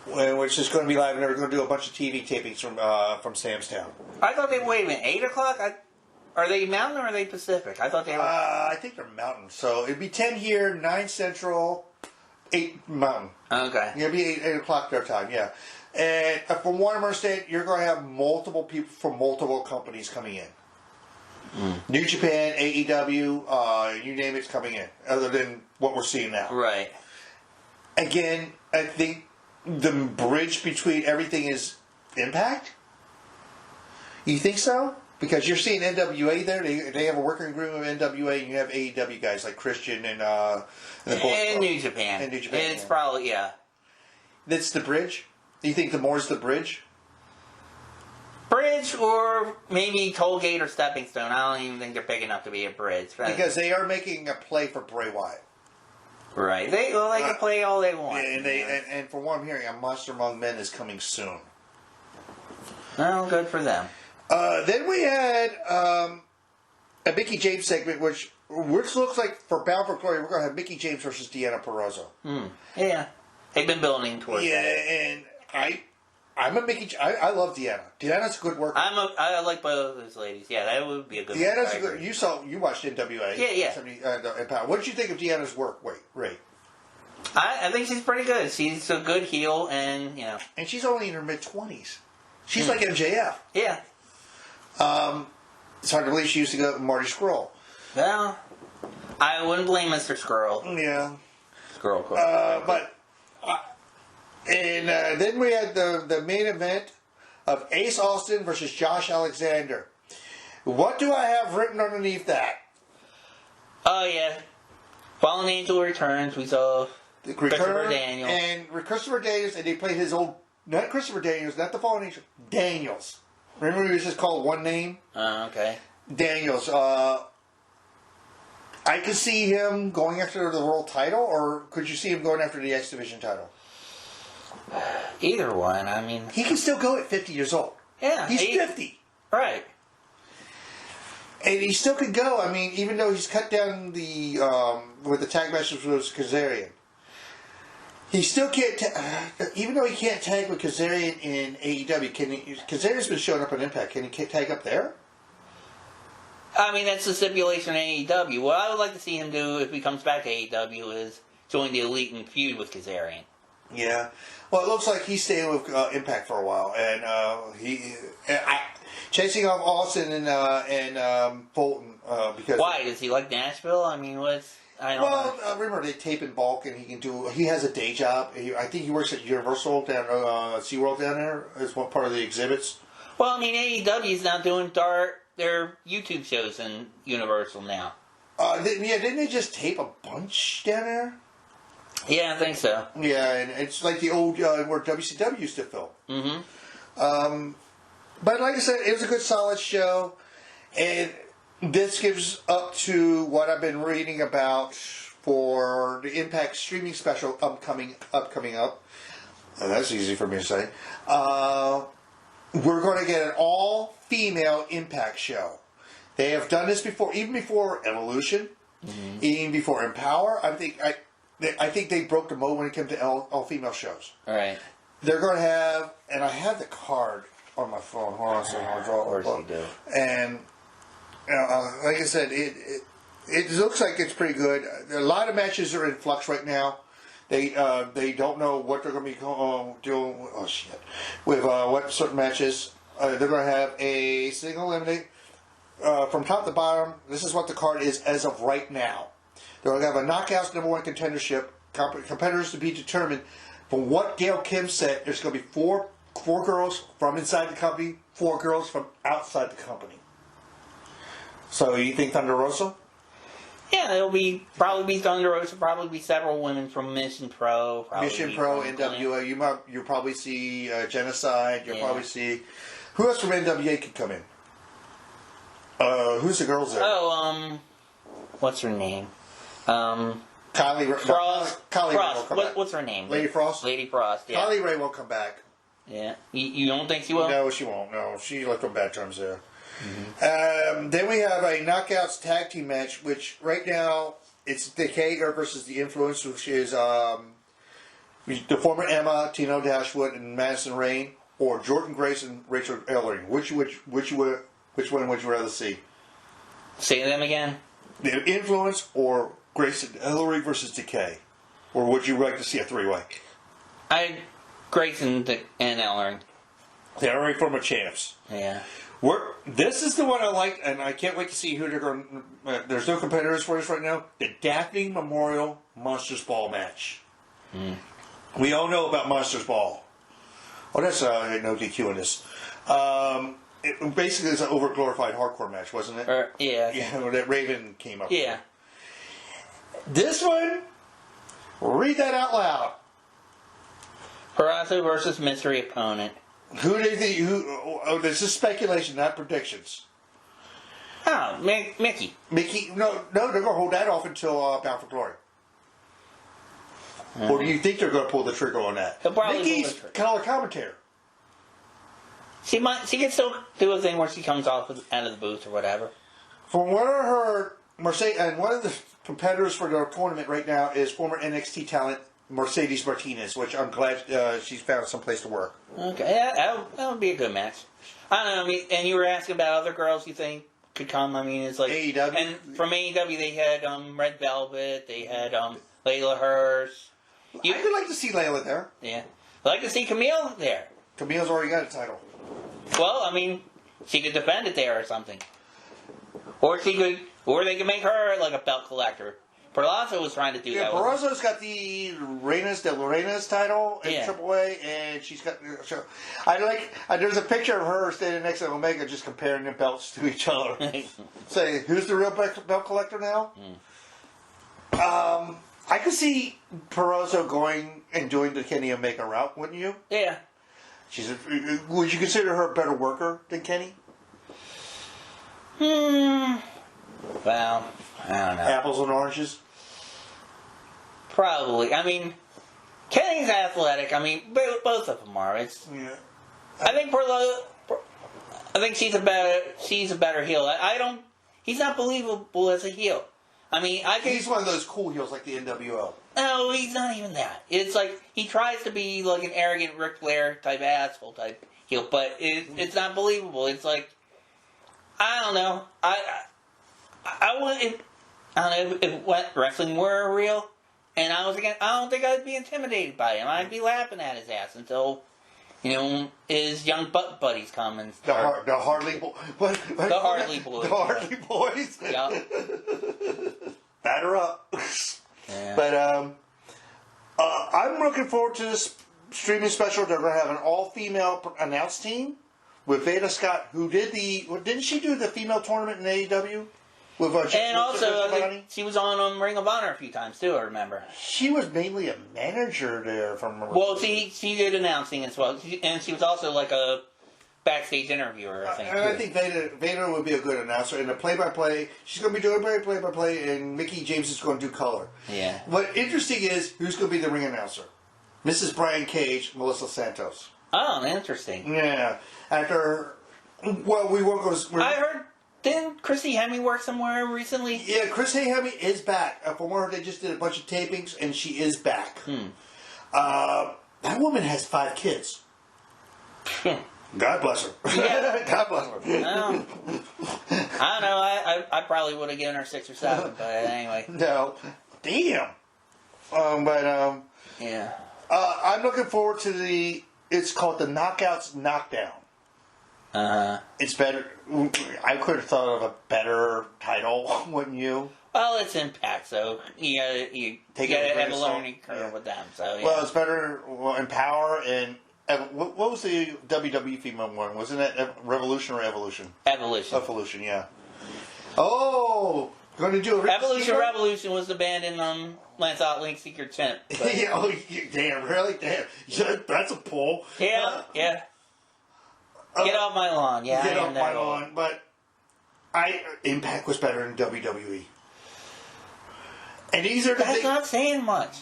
Which is going to be live, and they're going to do a bunch of TV tapings from Sam's Town. I thought they were, wait a minute, 8 o'clock? Are they Mountain or are they Pacific? I thought they were... I think they're Mountain. So it'd be 10 here, 9 Central, 8 Mountain. Okay. It'll be 8 o'clock their time, yeah. And from what I'm understanding, you're going to have multiple people from multiple companies coming in. New Japan, AEW, you name it's coming in, other than what we're seeing now. Right. Again, I think the bridge between everything is Impact. You think so? Because you're seeing NWA there. They have a working agreement with NWA, and you have AEW guys like Christian and New Japan. And New Japan. It's probably, yeah. That's the bridge? Do you think the more is the bridge? Bridge or maybe toll gate or stepping stone. I don't even think they're big enough to be a bridge. Right? Because they are making a play for Bray Wyatt. Right. They can play all they want. And from what I'm hearing, a Monster Among Men is coming soon. Well, good for them. Then we had a Mickie James segment, which looks like for Bound for Glory, we're going to have Mickie James versus Deanna Purrazzo. Yeah. They've been building towards that. And I'm a Mickie. I love Deanna. Deanna's a good worker. I like both of those ladies. Yeah, that would be a good. Deanna's a good. You watched NWA. Yeah. What did you think of Deanna's work rate? I think she's pretty good. She's a good heel, and And she's only in her mid-20s. She's like MJF. Yeah. It's hard to believe she used to go with Marty Scurll. Well, I wouldn't blame Mr. Scurll. Yeah. Scurll. Then we had the main event of Ace Austin versus Josh Alexander. What do I have written underneath that? Oh, yeah. Fallen Angel returns. We saw Christopher Daniels. And they played his old... Not Christopher Daniels, not the Fallen Angel. Daniels. Remember he was just called one name? Okay. Daniels. I could see him going after the world title, or could you see him going after the X Division title? Either one. I mean... He can still go at 50 years old. Yeah. He's 50. Right. And he still could go. I mean, even though he's cut down with the tag matches with Kazarian. He still can't... even though he can't tag with Kazarian in AEW, Kazarian's been showing up on Impact. Can he tag up there? I mean, that's the stipulation in AEW. What I would like to see him do if he comes back to AEW is join the Elite and feud with Kazarian. Yeah. Well, it looks like he's staying with Impact for a while. And chasing off Austin and Fulton. Because why? Does he like Nashville? I mean, I don't know. Remember, they tape in bulk, and he has a day job. I think he works at Universal down SeaWorld down there as one part of the exhibits. Well, I mean, AEW is now doing their YouTube shows in Universal now. Didn't they just tape a bunch down there? Yeah, I think so. Yeah, and it's like the old where WCW used to film. Mm-hmm. But like I said, it was a good, solid show, and this gives up to what I've been reading about for the Impact streaming special upcoming up. That's easy for me to say. We're going to get an all-female Impact show. They have done this before, even before Evolution, even before Empower. I think they broke the mold when it came to all-female shows. All right. They're going to have, and I have the card on my phone. Hold on a second. I'll draw it. Of course you do. And like I said, it looks like it's pretty good. A lot of matches are in flux right now. They don't know what they're going to be doing. Oh shit! With what certain matches, they're going to have a single eliminate from top to bottom. This is what the card is as of right now. They're going to have a knockouts number one contendership. Competitors to be determined. From what Gail Kim said, there's going to be four girls from inside the company, 4 girls from outside the company. So you think Thunder Rosa? Yeah, it'll probably be Thunder Rosa. Probably be several women from Mission Pro. Mission Pro, NWA. You'll probably see Genocide. You'll probably see who else from NWA could come in. Who's the girls there? Oh, what's her name? Kylie Frost. Kylie Frost. Ray will come back. What's her name? Lady Frost. Lady Frost. Yeah. Kylie Ray will come back. Yeah. You don't think she will? No, she won't. No, she left on bad terms there. Then we have a Knockouts tag team match, which right now it's Decay versus the Influence, which is the former Emma, Tino Dashwood, and Madison Rain, or Jordan Grace and Rachel Ellering. Which one would you rather see? Say them again. The Influence or Grace and Ellering versus Decay, or would you like to see a three-way? Grace and Ellering. They are former champs. Yeah. This is the one I like, and I can't wait to see who they're going. There's no competitors for this right now. The Daphne Memorial Monsters Ball match. We all know about Monsters Ball. Oh, that's no DQ in this. It basically is an overglorified hardcore match, wasn't it? Yeah. Yeah, that Raven came up. Yeah. With. This one, read that out loud. Peraza versus mystery opponent. Who do you think? Oh, this is speculation, not predictions. Oh, Mickey. Mickey? No, they're going to hold that off until Bound for Glory. Or do you think they're going to pull the trigger on that? Mickey's color commentator. She can still do a thing where she comes off out of the booth or whatever. From what I heard, Mercedes, and one of the competitors for their tournament right now is former NXT talent Mercedes Martinez, which I'm glad she's found some place to work. Okay, yeah, that would be a good match. I don't know. I mean, and you were asking about other girls you think could come. I mean, it's like AEW. And from AEW, they had Red Velvet. They had Layla Hurst. I could like to see Layla there. Yeah, I'd like to see Camille there. Camille's already got a title. Well, I mean, she could defend it there or something, or they could make her like a belt collector. Peraza was trying to do that. Peraza's got the Reinas de Lorenas title in AAA, and she's got. There's a picture of her standing next to Omega, just comparing the belts to each other. Say, who's the real belt collector now? I could see Peraza going and doing the Kenny Omega route, wouldn't you? Yeah. Would you consider her a better worker than Kenny? Well, I don't know. Apples and oranges? Probably. I mean, Kenny's athletic. I mean, both of them are. Yeah. I think she's a better heel. He's not believable as a heel. I mean, he's one of those cool heels like the NWO. No, he's not even that. It's like he tries to be like an arrogant Ric Flair type asshole type heel, but it's not believable. It's like, I don't know. I don't know if wrestling were real, and I don't think I'd be intimidated by him. I'd be laughing at his ass until, his young buddies come and start. The Harley Boys. The Harley Boys. The Harley Boys. Yeah. Batter up. Yeah. But I'm looking forward to this streaming special. They're going to have an all-female announce team with Veda Scott, who didn't she do the female tournament in AEW? And also, she was on Ring of Honor a few times too. I remember. She was mainly a manager there, from. Well, she did announcing as well, and she was also like a backstage interviewer. I think. And I think Veda would be a good announcer. And the play-by-play, she's going to be doing play-by-play, and Mickey James is going to do color. Yeah. What interesting is who's going to be the ring announcer? Mrs. Brian Cage, Melissa Santos. Oh, interesting. Yeah. After, well, we won't go. I heard. Didn't Chrissy Hemme work somewhere recently? Yeah, Chrissy Hemme is back. From where they just did a bunch of tapings, and she is back. That woman has 5 kids. God bless her. Yeah. God bless her. I don't know. I probably would have given her 6 or 7, but anyway. No. Damn. Yeah. I'm looking forward to it's called the Knockouts Knockdown. It's better. I could have thought of a better title, wouldn't you? Well, it's Impact, so you gotta have a learning curve with them. So yeah. Well, it's better in Power and what was the WWE female one? Wasn't it Revolution or Evolution? Evolution. Evolution, yeah. Oh, going to do a Evolution. Revolution was the band in Lance Outlink Secret Champ. Yeah, oh, damn, really? Damn. Yeah, that's a pull. Yeah, yeah. Get off my lawn, yeah. Get off my lawn, but Impact was better than WWE. And these are the That's not saying much.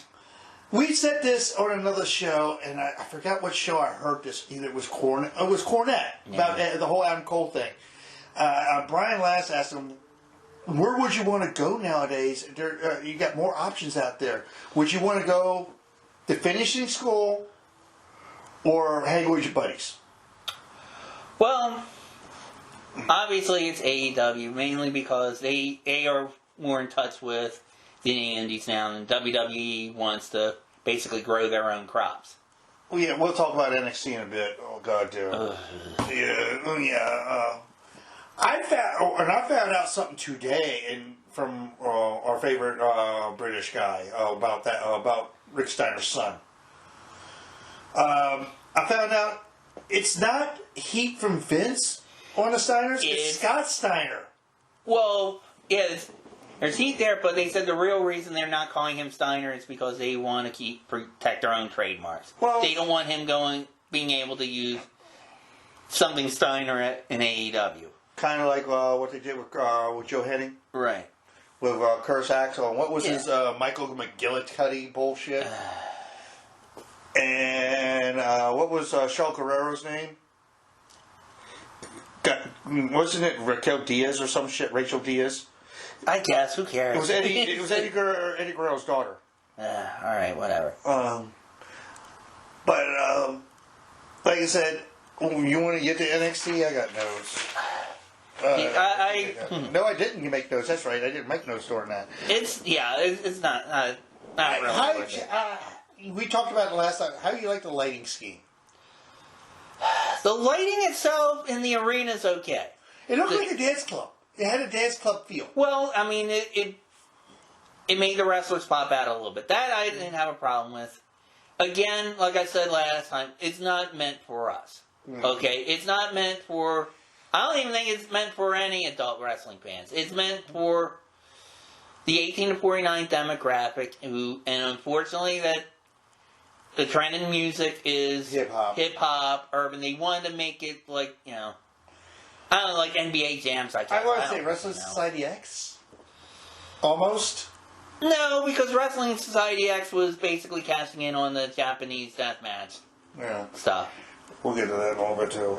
We said this on another show, and I forgot what show I heard this. Either it was Cornette. It was Cornette about the whole Adam Cole thing. Brian Last asked him, "Where would you want to go nowadays? You got more options out there. Would you want to go to finishing school or hang with your buddies?" Well, obviously it's AEW, mainly because they are more in touch with the indies now, and WWE wants to basically grow their own crops. Well, yeah, we'll talk about NXT in a bit. Oh God, dude. I found out something today from our favorite British guy about Rick Steiner's son. I found out it's not heat from Vince on the Steiners. It's Scott Steiner. Well, yeah, there's heat there, but they said the real reason they're not calling him Steiner is because they want to protect their own trademarks. Well, they don't want him being able to use something Steiner in AEW. Kind of like what they did with Joe Henning. Right. With Curse Axel. And what was his Michael McGillicuddy bullshit? And what was Shaul Guerrero's name? Wasn't it Raquel Diaz or some shit? Rachel Diaz? I guess. Who cares? It was Eddie Guerrero's daughter. Alright, whatever. But like I said, you want to get to NXT? I got notes. No, I didn't make notes. That's right. I didn't make notes during that. It's not really. We talked about it last time. How do you like the lighting scheme? The lighting itself in the arena is okay. It looked like a dance club. It had a dance club feel. Well, I mean, it made the wrestlers pop out a little bit. That I didn't have a problem with. Again, like I said last time, it's not meant for us. Okay? It's not meant for... I don't even think it's meant for any adult wrestling fans. It's meant for the 18 to 49 demographic and unfortunately the trend in music is hip-hop, urban. They wanted to make it like, I don't know, like NBA jams. I want to say Wrestling Society X? Almost? No, because Wrestling Society X was basically cashing in on the Japanese deathmatch stuff. We'll get to that in a little bit too.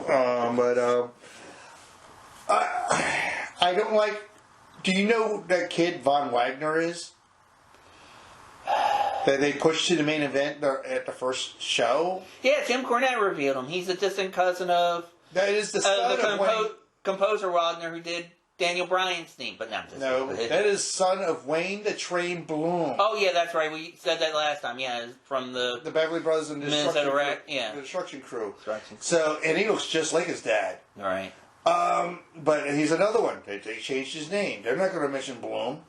I don't like... Do you know who that kid Von Wagner is? That they pushed to the main event at the first show? Yeah, Jim Cornette revealed him. He's a distant cousin of... That is the son of Wayne... composer Wagner who did Daniel Bryan's theme, but not that is son of Wayne the Train Bloom. Oh, yeah, that's right. We said that last time. Yeah, from the Beverly Brothers and the Destruction Crew. So, and he looks just like his dad. All right. But he's another one. They changed his name. They're not going to mention Bloom.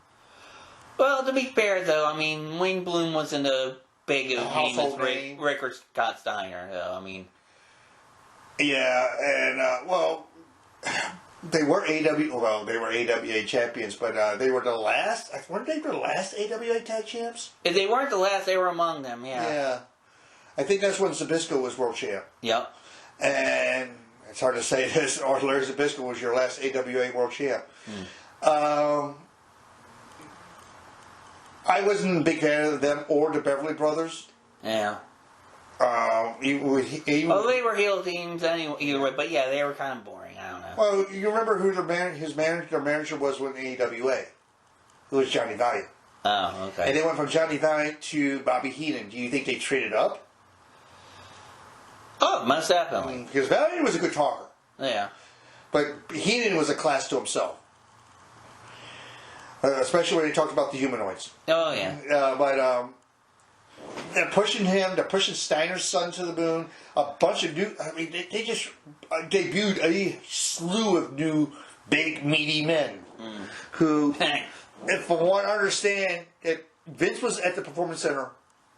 Well, to be fair, though, I mean, Wayne Bloom wasn't a big name as Rick or Scott Steiner, though. I mean... Yeah, and, they were AWA champions, but they were the last... Weren't they the last AWA tag champs? If they weren't the last, they were among them, yeah. Yeah. I think that's when Zbyszko was world champ. Yep. And it's hard to say this, or Larry Zbyszko was your last AWA world champ. I wasn't a big fan of them or the Beverly Brothers. Yeah. They were heel teams anyway, either way, but yeah, they were kind of boring. I don't know. Well, you remember who their manager was with AWA? Who was Johnny Valiant. Oh, okay. And they went from Johnny Valiant to Bobby Heenan. Do you think they traded up? Oh, most definitely. Because Valiant was a good talker. Yeah. But Heenan was a class to himself. Especially when he talked about the humanoids. Oh, yeah. They're pushing him. They're pushing Steiner's son to the moon. A bunch of new... I mean, they just debuted a slew of new, big, meaty men. Who, if one understand, that Vince was at the Performance Center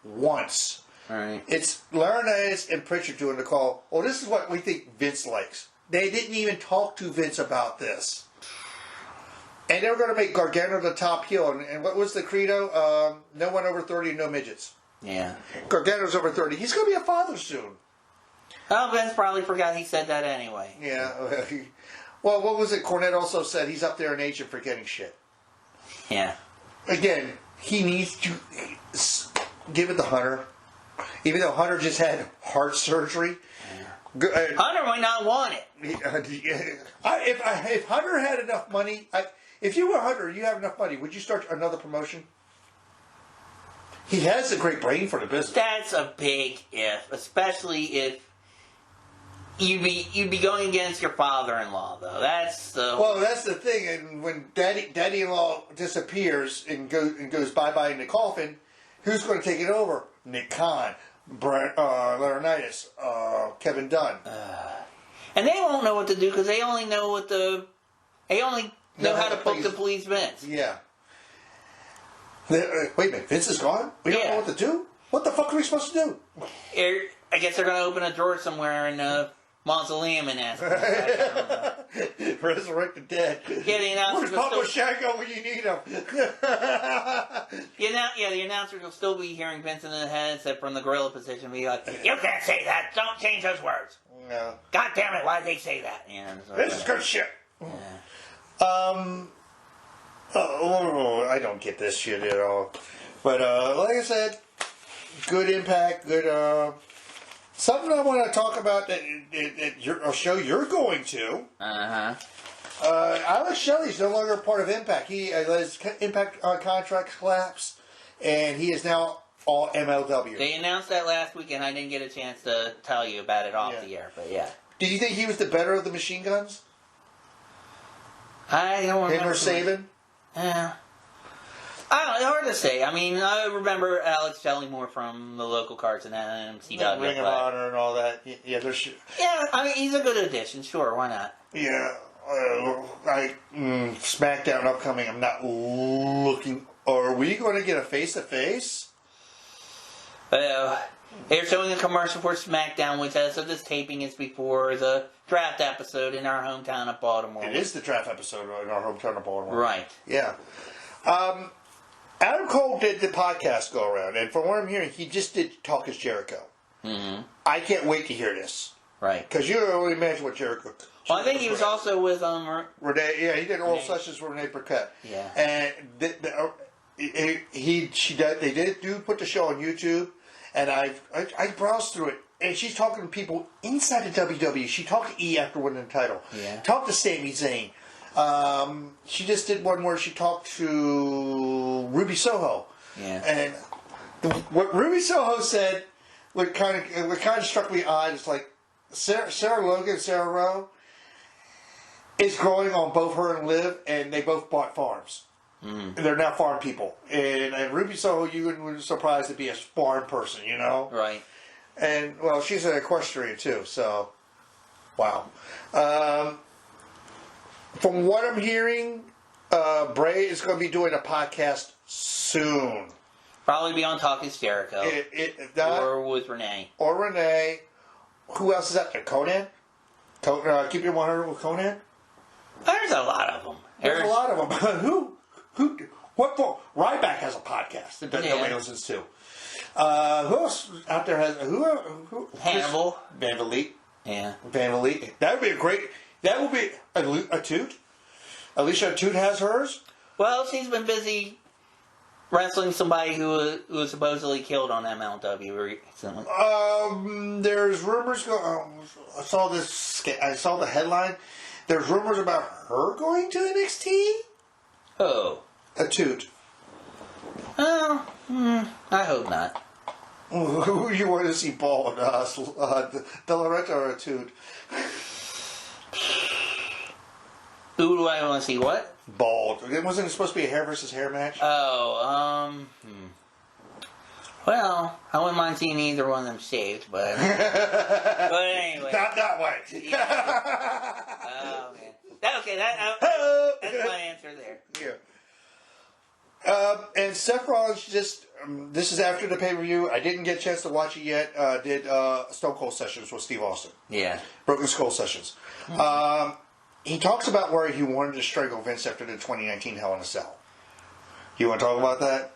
once. All right. It's Laurinaitis and Pritchard doing the call. Oh, this is what we think Vince likes. They didn't even talk to Vince about this. And they were going to make Gargano the top heel. And what was the credo? No one over 30, no midgets. Yeah. Gargano's over 30. He's going to be a father soon. Oh, Vince probably forgot he said that anyway. Yeah. Well, what was it? Cornette also said he's up there in age and forgetting shit. Yeah. Again, he needs to give it to Hunter. Even though Hunter just had heart surgery. Hunter might not want it. If Hunter had enough money, if you were Hunter, you have enough money, would you start another promotion? He has a great brain for the business. That's a big if, especially if you'd be going against your father-in-law, though. That's the thing. And when Daddy-in-law disappears and goes bye-bye in the coffin, who's going to take it over? Nick Khan, Brent Laurinaitis, Kevin Dunn. And they won't know what to do because they only know how to book the police Vince. Yeah. Wait a minute, Vince is gone? We don't know what to do? What the fuck are we supposed to do? I guess they're going to open a drawer somewhere in a mausoleum and ask Resurrect the dead. Yeah, the announcer. Where's Papa Shango when you need him? The announcer will still be hearing Vince in the headset from the gorilla position and be like, "You can't say that. Don't change those words." No. God damn it, why'd they say that? This is good shit. Yeah. I don't get this shit at all. But like I said, good Impact, good. Something I want to talk about that a show you're going to. Alex Shelley's no longer a part of Impact. His Impact contract collapsed, and he is now all MLW. They announced that last week, and I didn't get a chance to tell you about it off the air. But yeah. Did you think he was the better of the Machine Guns? I don't remember. Him or Saban? Yeah. I don't know, it's hard to say. I mean, I remember Alex Shelley more from the local cards and MCW. Ring of Honor and all that. Yeah, yeah, I mean, he's a good addition. Sure, why not? Yeah. SmackDown upcoming, I'm not looking. Are we going to get a face-to-face? They're showing a commercial for SmackDown, which as of this taping is before the draft episode in our hometown of Baltimore. It is the draft episode in our hometown of Baltimore. Right. Yeah. Adam Cole did the podcast go around, and from what I'm hearing, he just did Talk Is Jericho. Mm-hmm. I can't wait to hear this. Right. Because you don't really imagine what Jericho. Well, I think he was also with Renee. Yeah, he did oral sessions with Renee Burkett. Yeah. And they did put the show on YouTube, and I browsed through it, and she's talking to people inside the WWE. She talked to E after winning the title. Yeah. Talked to Sami Zayn. She just did one where she talked to Ruby Soho. Yeah. And what Ruby Soho said, what kind of struck me odd is like Sarah Logan and Sarah Rowe is growing on both her and Liv, and they both bought farms. And they're now farm people. And Ruby Soho, you wouldn't be surprised to be a farm person, you know? Right. And, well, she's an equestrian, too, so, wow. From what I'm hearing, Bray is going to be doing a podcast soon. Probably be on Talk Is Jericho. Or with Renee. Or Renee. Who else is out there? Conan? Keep Your 100 with Conan? There's a lot of them. There's a lot of them. Ryback has a podcast that nobody listens to. Who else out there has... Who Hannibal. Van Vliet. Yeah. Van Vliet. That would be a great... That would be a toot. Alicia Toot has hers. Well, she's been busy wrestling somebody who was supposedly killed on MLW recently. There's rumors going... I saw the headline. There's rumors about her going to NXT. Oh. A toot. Oh, I hope not. Who you want to see bald? De La Renta or a toot? Who do I want to see? What? Bald. Wasn't it supposed to be a hair versus hair match? Oh, Well, I wouldn't mind seeing either one of them shaved, but... but anyway. Not that way. Yeah. Oh, man. That's my answer there. Yeah. And Seth Rollins just... this is after the pay-per-view. I didn't get a chance to watch it yet. Did Stone Cold Sessions with Steve Austin. Yeah. Broken Skull Sessions. He talks about where he wanted to strangle Vince after the 2019 Hell in a Cell. You want to talk about that?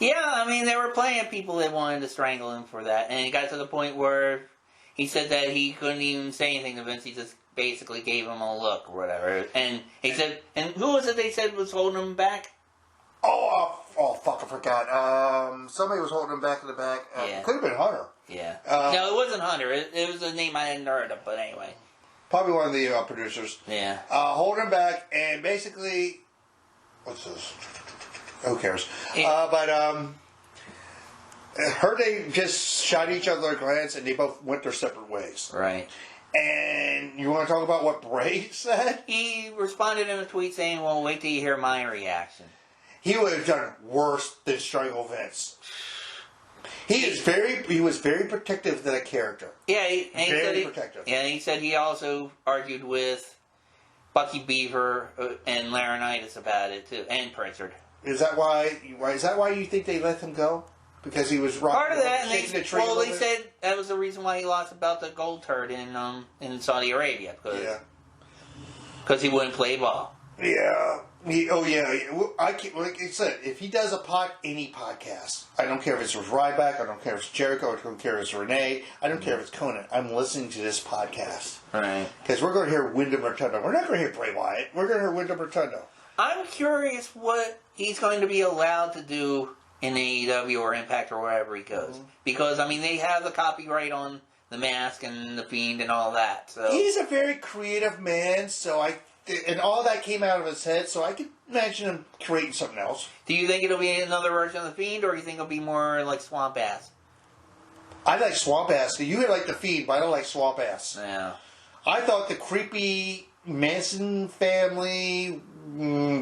Yeah, I mean, there were plenty of people that wanted to strangle him for that. And it got to the point where he said that he couldn't even say anything to Vince. He just basically gave him a look or whatever. And he said, and who was it they said was holding him back? Oh, Oh fuck! I forgot. Somebody was holding him back in the back. Yeah. Could have been Hunter. Yeah. No, it wasn't Hunter. It was a name I hadn't heard of. But anyway. Probably one of the producers. Yeah. Holding him back, and basically, what's this? Who cares? Yeah. Heard they just shot each other a glance, and they both went their separate ways. Right. And you want to talk about what Bray said? He responded in a tweet saying, "Well, wait till you hear my reaction." He would have done worse than strangle Vince. He was very protective of that character. Yeah, very protective. Yeah, he said he also argued with Bucky Beaver and Laurinaitis about it too, and Pritchard. Is that why? Is that why you think they let him go? Because he was part of that, and they they said that was the reason why he lost about the gold turd in Saudi Arabia because he wouldn't play ball. Yeah. Like I said, if he does any podcast, I don't care if it's with Ryback, I don't care if it's Jericho, I don't care if it's Renee, I don't care if it's Conan. I'm listening to this podcast. Right. Because we're going to hear Wyndham Rotundo. We're not going to hear Bray Wyatt. We're going to hear Wyndham Rotundo. I'm curious what he's going to be allowed to do in AEW or Impact or wherever he goes. Mm-hmm. Because, I mean, they have the copyright on the Mask and the Fiend and all that. So he's a very creative man, and all that came out of his head, so I could imagine him creating something else. Do you think it'll be another version of the Fiend, or do you think it'll be more like Swamp Ass? I like Swamp Ass. You like the Fiend, but I don't like Swamp Ass. Yeah. I thought the creepy Manson family,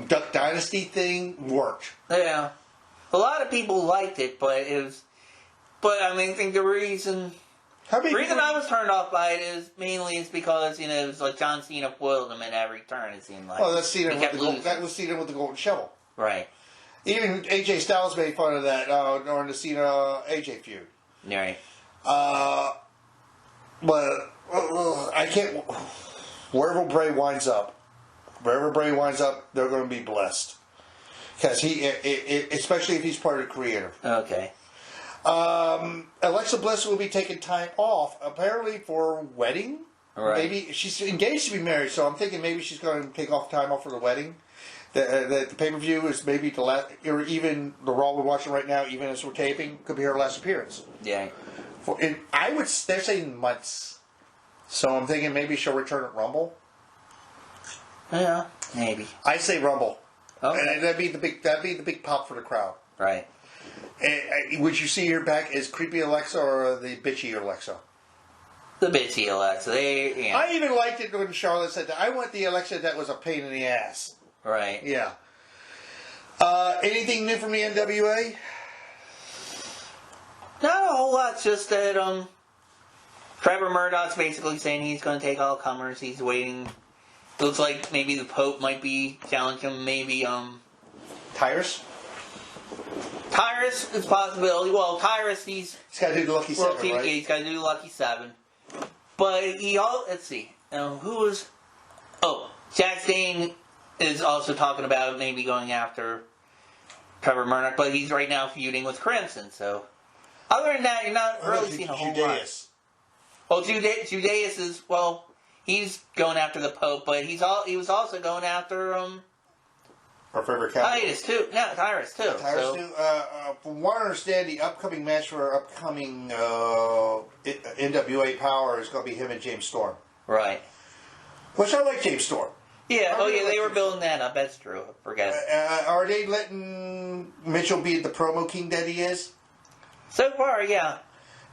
Duck Dynasty thing worked. Yeah. A lot of people liked it, but I think the reason I was turned off by it is because, it was like John Cena foiled him at every turn, it seemed like. Oh, that was Cena with the golden shovel. Right. Even AJ Styles made fun of that during the Cena AJ feud. Right. But I can't. Wherever Bray winds up, they're going to be blessed. Because especially if he's part of the creator. Okay. Alexa Bliss will be taking time off, apparently for a wedding. Right. Maybe she's engaged to be married, so I'm thinking maybe she's going to take time off for the wedding. The pay-per-view is maybe the last, or even the Raw we're watching right now, even as we're taping, could be her last appearance. Yeah. They're saying months, so I'm thinking maybe she'll return at Rumble. Yeah, maybe. I say Rumble. Okay. And that'd be the big pop for the crowd. Right. And, would you see her back as creepy Alexa or the bitchy Alexa? The bitchy Alexa. I even liked it when Charlotte said that. I want the Alexa that was a pain in the ass. Right. Yeah. Anything new from the NWA? Not a whole lot. Just that Trevor Murdoch's basically saying he's going to take all comers. He's waiting. Looks like maybe the Pope might be challenging him. Maybe Tyrus? Tyrus is a possibility. Well, Tyrus, he's got to do the Lucky 7, right? Yeah, he's got to do the Lucky 7. But let's see. Who was... Oh, Jack Stain is also talking about maybe going after Trevor Murdoch, but he's right now feuding with Crimson, so... Other than that, you're not really seeing a whole lot. Well, Judeus is... Well, he's going after the Pope, but he was also going after... Our favorite Catholic. Tyrus too. No, Tyrus too. Tyrus too. From what I understand, the upcoming match for our upcoming NWA Power is going to be him and James Storm. Right. Which I like James Storm. Yeah. They were building that up. That's true. Forget it. Are they letting Mitchell be the promo king that he is? So far, yeah.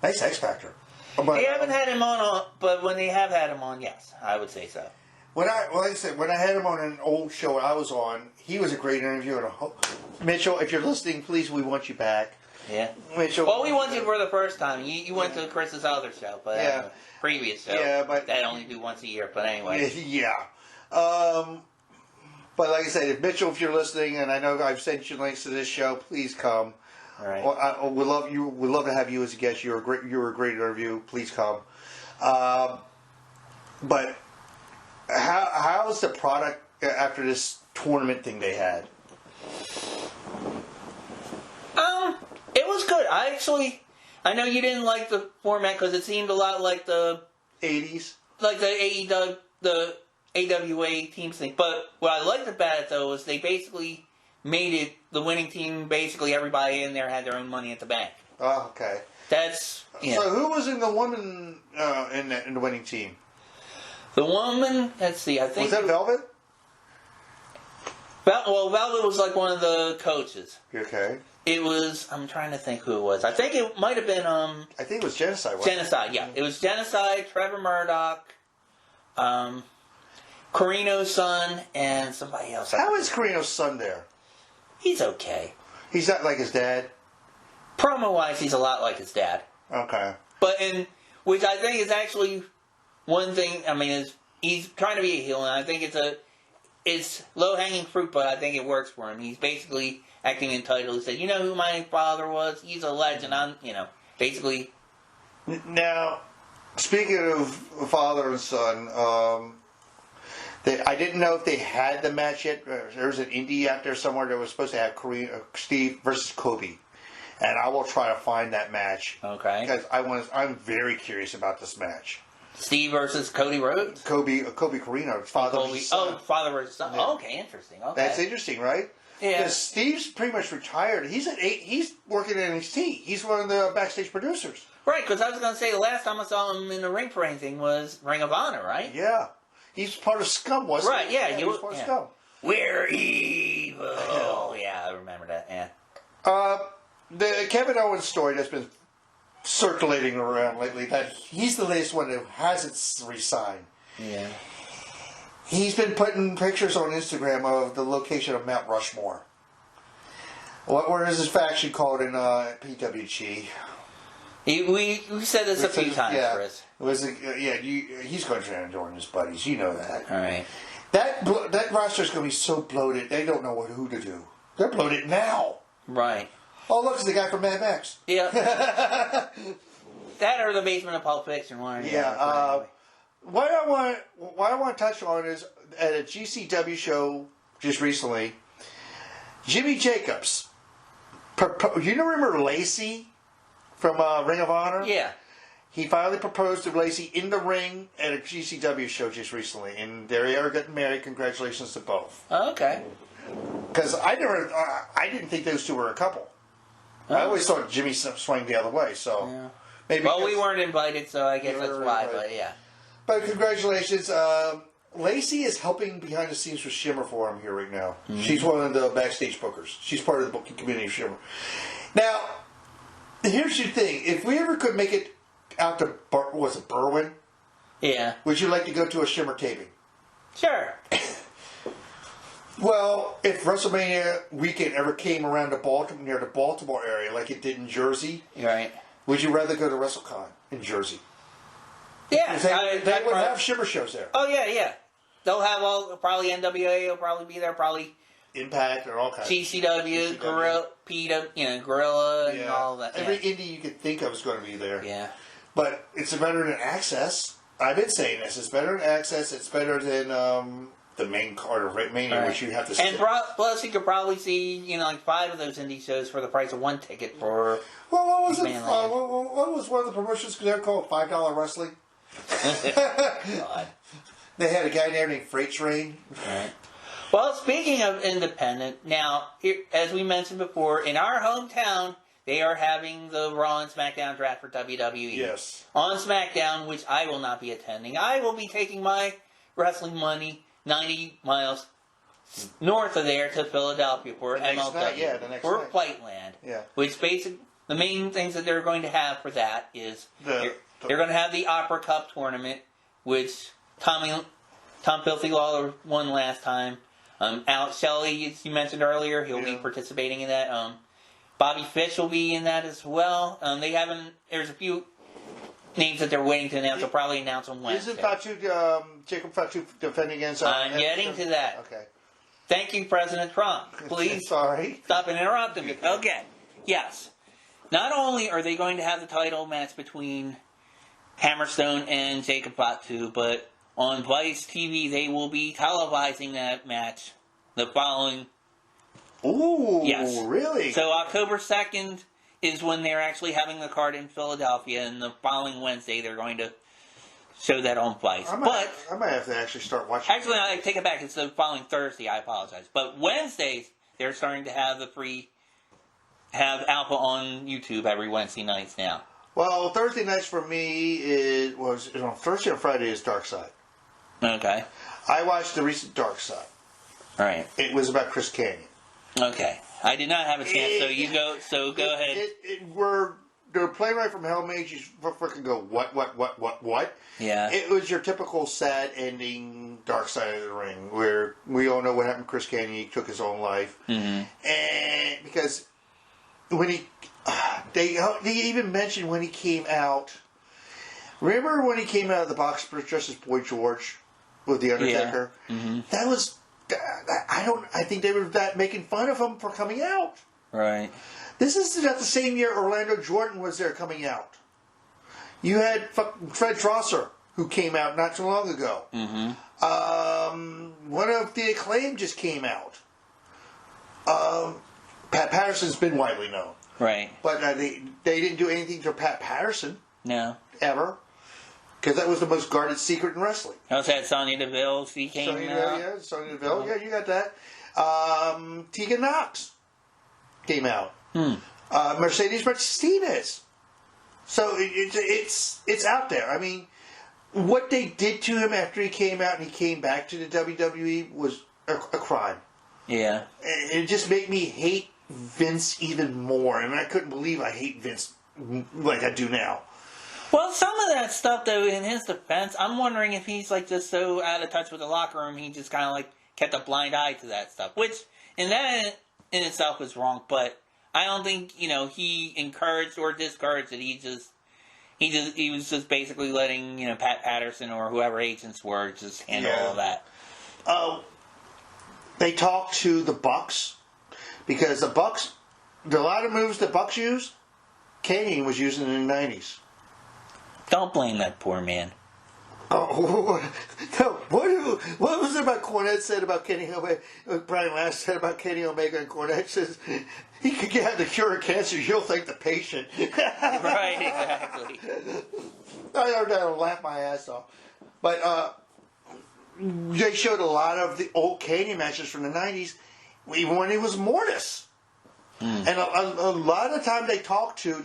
Nice X Factor. They haven't had him on, but when they have had him on, yes, I would say so. Like I said, when I had him on an old show I was on, he was a great interviewer. Mitchell, if you're listening, please, we want you back. Yeah. Mitchell. Well, we want you for the first time. You went to Chris's other show, but previous show. Yeah, but that only do once a year. But anyway. Yeah. But like I said, if you're listening, and I know I've sent you links to this show, please come. All right. Well, we'd love to have you as a guest. You were a great interview. Please come. But. How's the product after this tournament thing they had? It was good. I know you didn't like the format because it seemed a lot like the 80s, like the AWA teams thing. But what I liked about it though was they basically made it the winning team. Basically, everybody in there had their own money at the bank. Oh, okay. That's So who was in the woman in the winning team? The woman. Let's see. I think was that Velvet? Velvet was like one of the coaches. Okay. It was. I'm trying to think who it was. I think it might have been. I think it was Genocide. Wasn't Genocide. Yeah, it was Genocide. Trevor Murdoch. Carino's son and somebody else. How is Carino's son there? He's okay. He's not like his dad? Promo-wise, he's a lot like his dad. Okay. Which I think is actually one thing, I mean, he's trying to be a heel, and I think it's low-hanging fruit, but I think it works for him. He's basically acting entitled. He said, you know who my father was? He's a legend. Basically. Now, speaking of father and son, I didn't know if they had the match yet. There was an indie out there somewhere that was supposed to have Steve versus Kobe. And I will try to find that match. Okay. Because I'm very curious about this match. Steve versus Cody Rhodes? Kobe Carino, father versus son. Oh, father versus son. Yeah. Okay, interesting. Okay. That's interesting, right? Yeah. Because Steve's pretty much retired. He's working at NXT. He's one of the backstage producers. Right, because I was going to say the last time I saw him in the ring for anything was Ring of Honor, right? Yeah. He's part of Scum, wasn't he? Right, yeah. He was part of Scum. We're evil. Oh, yeah, I remember that, yeah. The Kevin Owens story that's been circulating around lately, that he's the latest one that hasn't resigned. Yeah. He's been putting pictures on Instagram of the location of Mount Rushmore. Where is his faction called in PWG? We said this a few times, yeah. Chris. He's going to try and join his buddies. You know that. All right. That roster's going to be so bloated, they don't know who to do. They're bloated now. Right. Oh, look, it's the guy from Mad Max. Yeah. That or the Basement of Pulp Fiction. One. Yeah. What I want to touch on is at a GCW show just recently, Jimmy Jacobs. You remember Lacey from Ring of Honor? Yeah. He finally proposed to Lacey in the ring at a GCW show just recently, and they are getting married. Congratulations to both. Okay. Because I didn't think those two were a couple. Oh. I always thought Jimmy swung the other way. So yeah. maybe. Well, we weren't invited, so I guess that's why. Invited. But yeah. But congratulations. Lacey is helping behind the scenes with Shimmer for him here right now. Mm-hmm. She's one of the backstage bookers. She's part of the booking community of Shimmer. Now, here's your thing. If we ever could make it out to, Berwyn? Yeah. Would you like to go to a Shimmer taping? Sure. Well, if WrestleMania weekend ever came around near the Baltimore area like it did in Jersey, right? Would you rather go to WrestleCon in Jersey? Yeah. They would have Shimmer shows there. Oh, yeah. They'll have probably NWA will probably be there, probably Impact or all kinds. GCW, Gorilla, Gorilla, and all that. Every indie you could think of is going to be there. Yeah. But it's better than Access. I've been saying this. It's better than Access. It's better than the main card of Mania, which you have to. And plus, you could probably see like 5 of those indie shows for the price of 1 ticket for. Well, what was it? What was one of the promotions they're called? $5 Wrestling. God. They had a guy there named Freight Train. Right. Well, speaking of independent, now, as we mentioned before, in our hometown, they are having the Raw and SmackDown draft for WWE. Yes. On SmackDown, which I will not be attending, I will be taking my wrestling money 90 miles north of there to Philadelphia for MLW. For Flightland. Yeah. Which basically, the main things that they're going to have for that is they're going to have the Opera Cup tournament, which Tom Filthy Lawler won last time. Alex Shelley, as you mentioned earlier, he'll be participating in that. Bobby Fish will be in that as well. There's a few names that they're waiting to announce. They'll probably announce on Wednesday. Isn't Jacob Fatu defending against... I'm getting to that. Okay. Thank you, President Trump. Please Sorry. Stop interrupting me. Okay. Yes. Not only are they going to have the title match between Hammerstone and Jacob Fatu, but on Vice TV they will be televising that match the following... Ooh, yes. Really? So October 2nd is when they're actually having the card in Philadelphia, and the following Wednesday they're going to show that on Vice. I might have to actually start watching. Actually, I take it back. It's the following Thursday. I apologize. But Wednesdays, they're starting to have have Alpha on YouTube every Wednesday nights now. Well, Thursday nights for me Thursday or Friday is Dark Side. Okay. I watched the recent Dark Side. All right. It was about Chris Canyon. Okay. I did not have a chance, so go ahead. They're playing right from Hell Mage. You freaking go, what? Yeah. It was your typical sad ending Dark Side of the Ring, where we all know what happened to Chris Canyon. He took his own life. Mm-hmm. And because when they even mentioned when he came out. Remember when he came out of the box dressed as Boy George with The Undertaker? Yeah. Mm-hmm. That was, I think they were making fun of him for coming out. Right. This is not the same year Orlando Jordan was there coming out. You had Fred Drosser, who came out not too long ago. Mm-hmm. One of the Acclaim just came out. Pat Patterson's been widely known. Right. But they didn't do anything to Pat Patterson. No. Ever. Because that was the most guarded secret in wrestling. I also had Sonya Deville. She came out. Sonya Deville. Yeah, you got that. Tegan Knox came out. Mercedes Martinez. So it's out there. I mean, what they did to him after he came out and he came back to the WWE was a crime. Yeah. It just made me hate Vince even more, and I couldn't believe I hate Vince like I do now. Well, some of that stuff, though, in his defense, I'm wondering if he's like just so out of touch with the locker room, he just kind of like kept a blind eye to that stuff, which in itself is wrong. But I don't think he encouraged or discouraged it. He was just basically letting Pat Patterson or whoever agents were just handle all that. They talked to the Bucks because the Bucks, a lot of moves the Bucks use, Kane was using in the 90s. Don't blame that poor man. Oh, no, what was it about Cornette said about Kenny Omega? Brian Last said about Kenny Omega, and Cornette says he could get the cure of cancer. You'll thank the patient. Right, exactly. I heard that and laughed my ass off. But they showed a lot of the old Kenny matches from the 90s, even when he was Mortis. And a lot of the time they talked to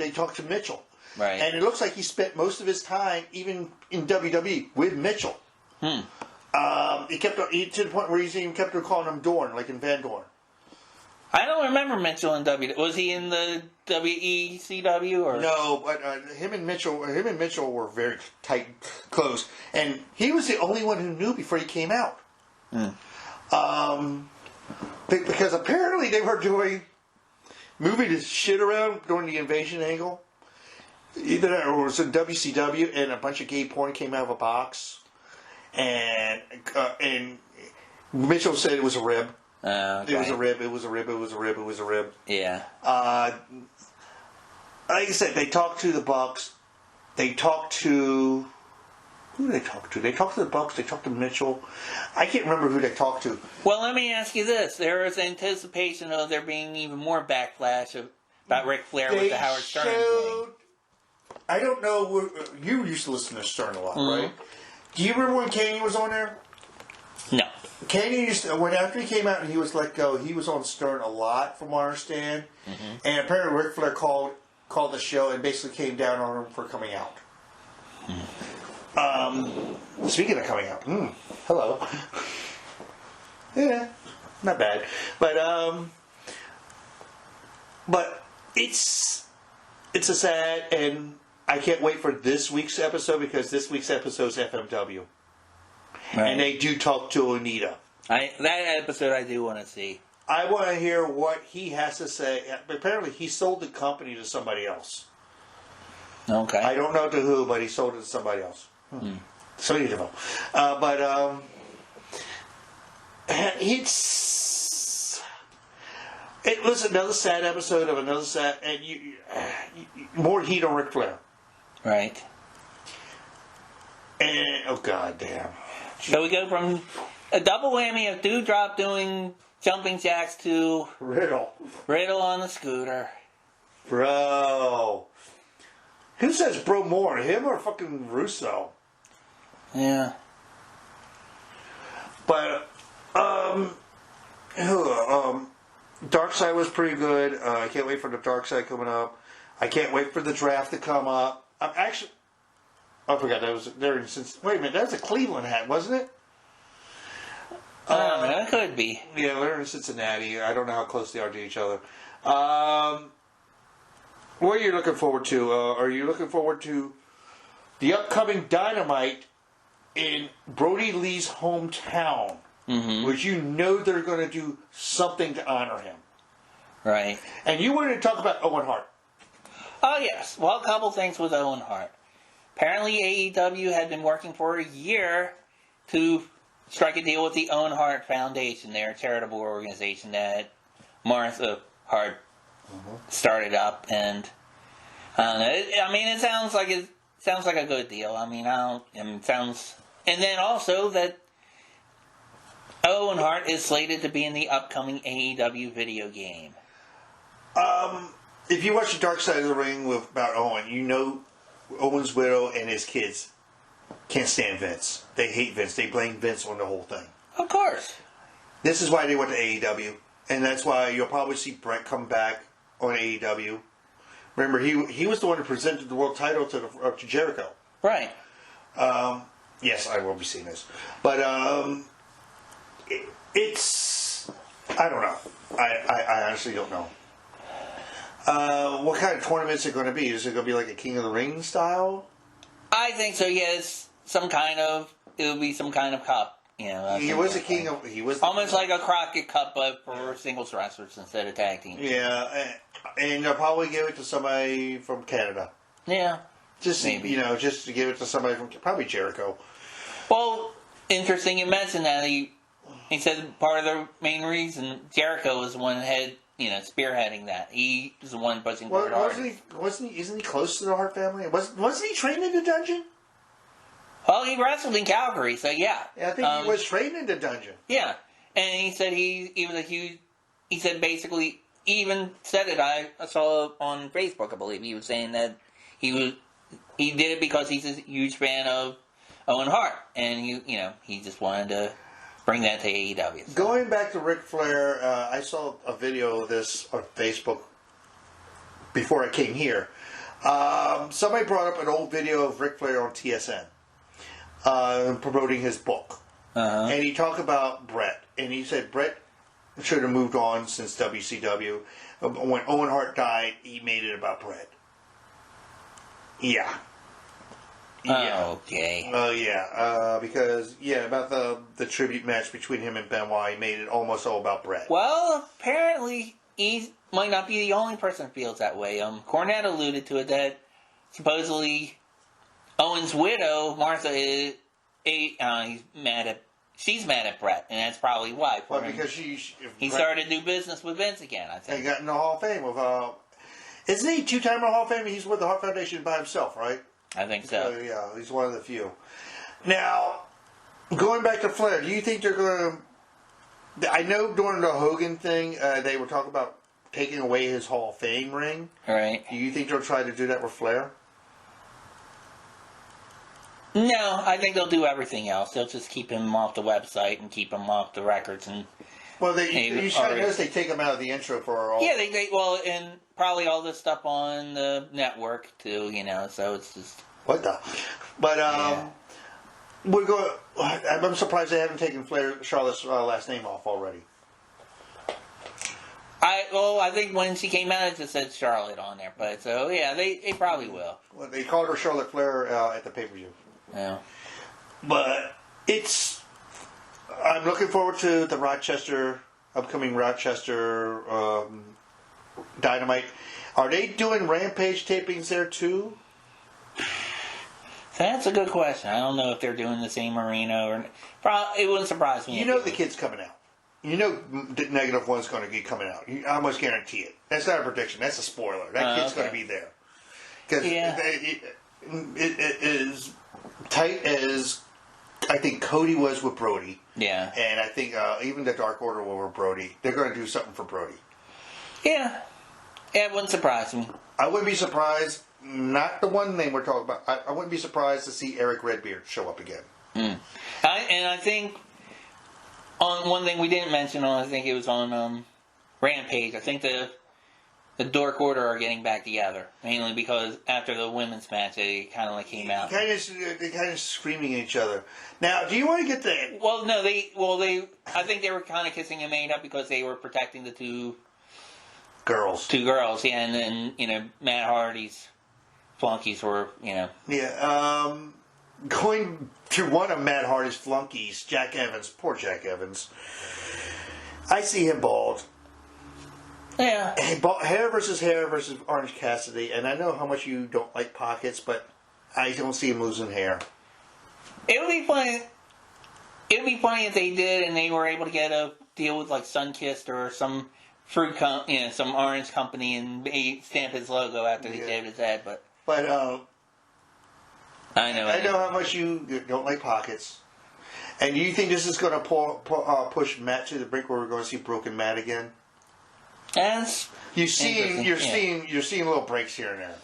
Mitchell. Right. And it looks like he spent most of his time, even in WWE, with Mitchell. He kept to the point where he even kept calling him Dorn, like in Van Dorn. I don't remember Mitchell in WWE. Was he in the WECW or no? But him and Mitchell were very tight, close, and he was the only one who knew before he came out. Because apparently they were moving his shit around during the invasion angle. Either that or it was in WCW, and a bunch of gay porn came out of a box, and Mitchell said it was a rib. Okay. It was a rib. It was a rib. It was a rib. It was a rib. Yeah. Like I said, they talked to the Bucks. They talked to who did they talk to? They talked to the Bucks. They talked to Mitchell. I can't remember who they talked to. Well, let me ask you this: there is anticipation of there being even more backlash about Ric Flair with the Howard Stern thing. I don't know. You used to listen to Stern a lot, right? Do you remember when Kane was on there? No. Kane after he came out and he was let go, he was on Stern a lot, from what I understand. And apparently Ric Flair called the show and basically came down on him for coming out. Speaking of coming out, hello. Yeah, not bad, but it's a sad, and I can't wait for this week's episode because this week's episode is FMW. Right. And they do talk to Onita. That episode I do want to see. I want to hear what he has to say. Apparently, he sold the company to somebody else. Okay. I don't know to who, but he sold it to somebody else. So you know. It was another sad episode of another sad, and more heat on Ric Flair. Right. And oh god damn. So we go from a double whammy of Doudrop doing jumping jacks to Riddle on the scooter. Bro. Who says bro more? Him or fucking Russo? Yeah. But Dark Side was pretty good. I can't wait for the Dark Side coming up. I can't wait for the draft to come up. I'm actually... I forgot that was there in since. Wait a minute, that was a Cleveland hat, wasn't it? That could be. Yeah, they're in Cincinnati. I don't know how close they are to each other. What are you looking forward to? Are you looking forward to the upcoming Dynamite in Brody Lee's hometown, which you know they're going to do something to honor him? Right. And you wanted to talk about Owen Hart. Oh, yes. Well, a couple things with Owen Hart. Apparently, AEW had been working for a year to strike a deal with the Owen Hart Foundation. They're a charitable organization that Martha Hart started up, and it sounds like a good deal. And then also that Owen Hart is slated to be in the upcoming AEW video game. If you watch the Dark Side of the Ring about Owen, you know Owen's widow and his kids can't stand Vince. They hate Vince. They blame Vince on the whole thing. Of course. This is why they went to AEW, and that's why you'll probably see Brett come back on AEW. Remember, he was the one who presented the world title to Jericho. Right. Yes, I will be seeing this, but it's I don't know. I honestly don't know. What kind of tournaments are going to be? Is it going to be like a King of the Ring style? I think so. Yes, it would be some kind of cup. He was a king of. He was almost like a Crockett Cup, but for singles wrestlers instead of tag teams. Yeah, and they'll probably give it to somebody from Canada. Yeah, maybe just to give it to somebody from probably Jericho. Well, interesting you mentioned that. He said part of the main reason Jericho was the one that had spearheading that. He was the one pushing forward. Isn't he close to the Hart family? Wasn't he trained in the dungeon? Well, he wrestled in Calgary, so yeah. Yeah, I think he was trained in the dungeon. Yeah, and he said he was a huge. He said basically, he even said it. I saw on Facebook, I believe. He was saying that he did it because he's a huge fan of Owen Hart, and he just wanted to bring that to AEW. So. Going back to Ric Flair, I saw a video of this on Facebook before I came here. Somebody brought up an old video of Ric Flair on TSN. Promoting his book. And he talked about Brett. And he said Brett should have moved on since WCW. When Owen Hart died, he made it about Brett. Yeah. Okay. Because, about the tribute match between him and Benoit, he made it almost all about Brett. Well, apparently, he might not be the only person who feels that way. Cornette alluded to it that supposedly Owen's widow, Martha, she's mad at Brett, and that's probably why. Well, because he started to do business with Vince again, I think. He got in the Hall of Fame with, isn't he two-timer Hall of Fame? He's with the Hart Foundation by himself, right? I think so. Yeah, he's one of the few. Now, going back to Flair, do you think they're going to... I know during the Hogan thing, they were talking about taking away his Hall of Fame ring. Right. Do you think they'll try to do that with Flair? No, I think they'll do everything else. They'll just keep him off the website and keep him off the records. And well, you should notice they take him out of the intro for all. Yeah, and probably all this stuff on the network too. So it's just what the. But we're going. I'm surprised they haven't taken Charlotte's last name off already. I think when she came out, it just said Charlotte on there. But so yeah, they probably will. Well, they called her Charlotte Flair at the pay-per-view. Yeah. But I'm looking forward to the upcoming Rochester Dynamite. Are they doing Rampage tapings there too? That's a good question. I don't know if they're doing the same arena or. It wouldn't surprise me. The kid's coming out. Negative One's going to be coming out. I almost guarantee it. That's not a prediction. That's a spoiler. That kid's going to be there. Because it is tight as I think Cody was with Brody. Yeah. And I think even the Dark Order will with Brody. They're going to do something for Brody. Yeah. It wouldn't surprise me. I wouldn't be surprised. Not the one name we're talking about. I wouldn't be surprised to see Eric Redbeard show up again. And I think on one thing we didn't mention, I think it was on Rampage. I think the Dark Order are getting back together, mainly because after the women's match, they kind of like came out. They kind of screaming at each other. Now, do you want to get the? Well, no, I think they were kind of kissing and made up because they were protecting the two girls. Yeah, and then Matt Hardy's flunkies were Yeah. Going to one of Matt Hardy's flunkies, Jack Evans. Poor Jack Evans. I see him bald. Yeah. Hair versus Orange Cassidy, and I know how much you don't like pockets, but I don't see him losing hair. It would be funny. It would be funny if they did, and they were able to get a deal with like Sunkist or some some orange company, and stamp his logo after they shaved his head. But I know how much you don't like pockets, and you think this is going to push Matt to the brink where we're going to see Broken Matt again? That's you're seeing little breaks here and there.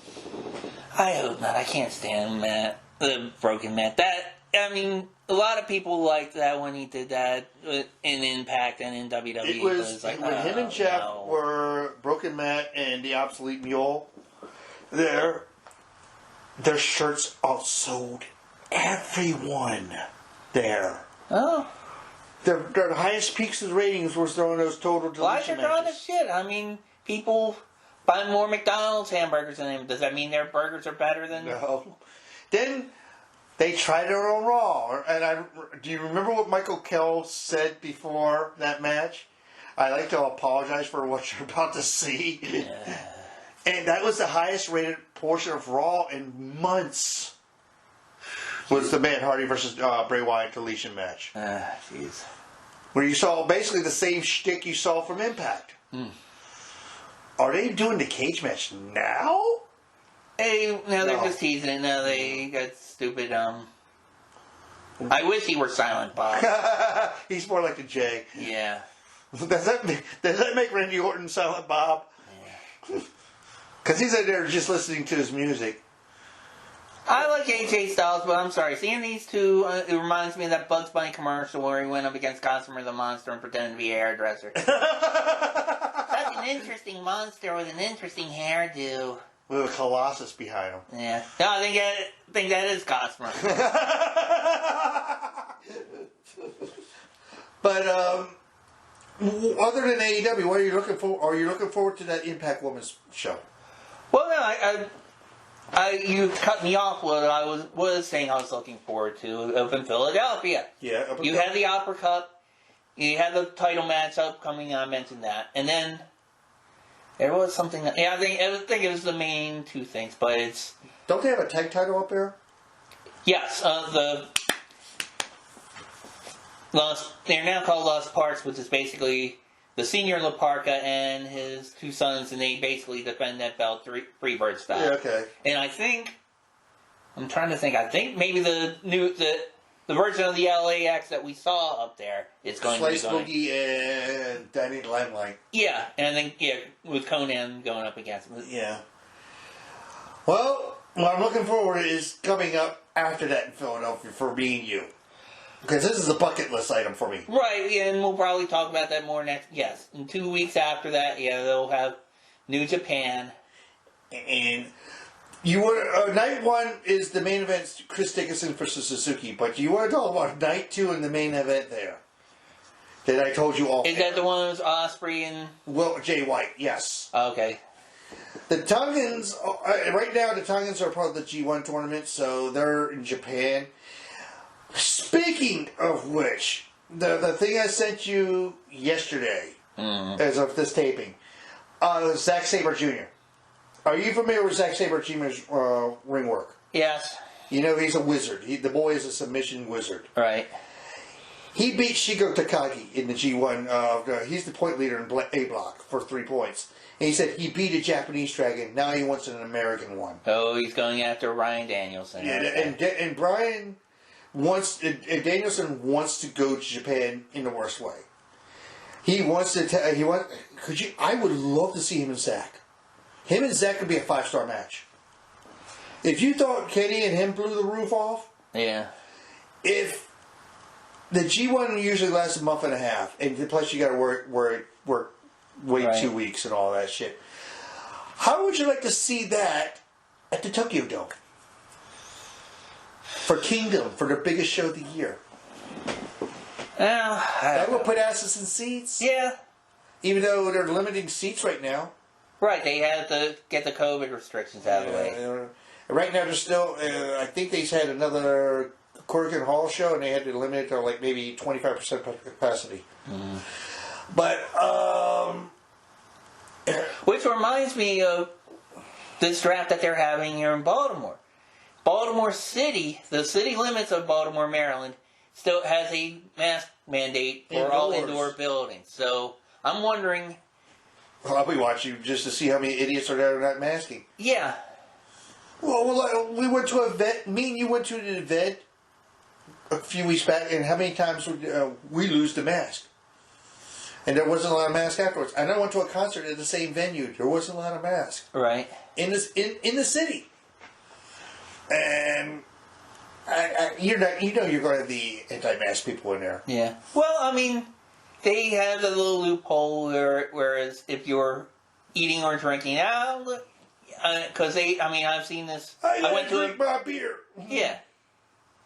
I hope not. I can't stand Matt, the Broken Matt. A lot of people liked that when he did that in Impact and in WWE. It was like when him and Jeff were Broken Matt and the Obsolete Mule. Their shirts outsold everyone there. Oh. The highest peaks of ratings was throwing those total deletion matches. Shit. People buy more McDonald's hamburgers than him. Does that mean their burgers are better than? No. Then they tried it on Raw, and do you remember what Michael Kell said before that match? I'd like to apologize for what you're about to see. Yeah. And that was the highest rated portion of Raw in months. Was the Matt Hardy versus Bray Wyatt deletion match. Jeez. Where you saw basically the same shtick you saw from Impact. Are they doing the cage match now? They're just teasing it. No, they got stupid, I wish he were Silent Bob. He's more like a J. Yeah. Does that make Randy Orton Silent Bob? Yeah. Because he's in there just listening to his music. I like AJ Styles, but I'm sorry. Seeing these two, it reminds me of that Bugs Bunny commercial where he went up against Gossamer the Monster and pretended to be a hairdresser. Such an interesting monster with an interesting hairdo. With a Colossus behind him. Yeah. No, I think that is Gossamer. But, other than AEW, what are you looking for? Are you looking forward to that Impact Women's show? Well, no, you cut me off what I was saying I was looking forward to up in Philadelphia. Yeah. You had the Opera Cup. You had the title match upcoming. I mentioned that, and then there was something. I think it was the main two things, but it's. Don't they have a tag title up there? Yes, they're now called Lost Parts, which is basically the senior La Parka and his two sons, and they basically defend that belt Freebird style. Yeah, okay. And I think maybe the version of the LAX that we saw up there is going Slice to be going. Boogie and Dynamite Limelight. Yeah, and I think with Conan going up against him. Yeah. Well, what I'm looking forward to is coming up after that in Philadelphia for me and you. Because this is a bucket list item for me. Right, yeah, and we'll probably talk about that more next. Yes, in 2 weeks after that, they'll have New Japan. And you want night one is the main event, Chris Dickinson versus Suzuki. But you want to talk about night two and the main event there that I told you all. Is that the one with Ospreay and Jay White? Yes. Okay. The Tongans right now. The Tongans are part of the G1 tournament, so they're in Japan. Speaking of which, the thing I sent you yesterday, as of this taping, Zack Sabre Jr. Are you familiar with Zack Sabre Jr.'s ring work? Yes. You know he's a wizard. The boy is a submission wizard. Right. He beat Shigo Takagi in the G1. He's the point leader in A block for 3 points. And he said he beat a Japanese dragon. Now he wants an American one. Oh, he's going after Ryan Danielson. Yeah, and Brian Danielson wants to go to Japan in the worst way. He wants to. I would love to see him and Zack. Him and Zack could be a 5-star match. If you thought Kenny and him blew the roof off, yeah. If the G1 usually lasts a month and a half, and plus you got to work wait Right. 2 weeks and all that shit. How would you like to see that at the Tokyo Dome? For Kingdom, for the biggest show of the year. That will put asses in seats. Yeah. Even though they're limiting seats right now. Right, they had to get the COVID restrictions out of the way. Right now, there's still, I think they had another Corrigan Hall show, and they had to limit it to like maybe 25% capacity. Mm. But, which reminds me of this draft that they're having here in Baltimore. Baltimore City, the city limits of Baltimore, Maryland, still has a mask mandate for all indoor buildings. So I'm wondering. I'll be watching just to see how many idiots are there not masking. Yeah. Well, we went to an event. Me and you went to an event a few weeks back, and how many times would we lose the mask? And there wasn't a lot of masks afterwards. And I went to a concert at the same venue. There wasn't a lot of masks. Right. In the city. And you're going to have the anti-mask people in there. Yeah. Well, I mean, they have a little loophole whereas if you're eating or drinking out, because I've seen this. I went to drink my beer. Yeah.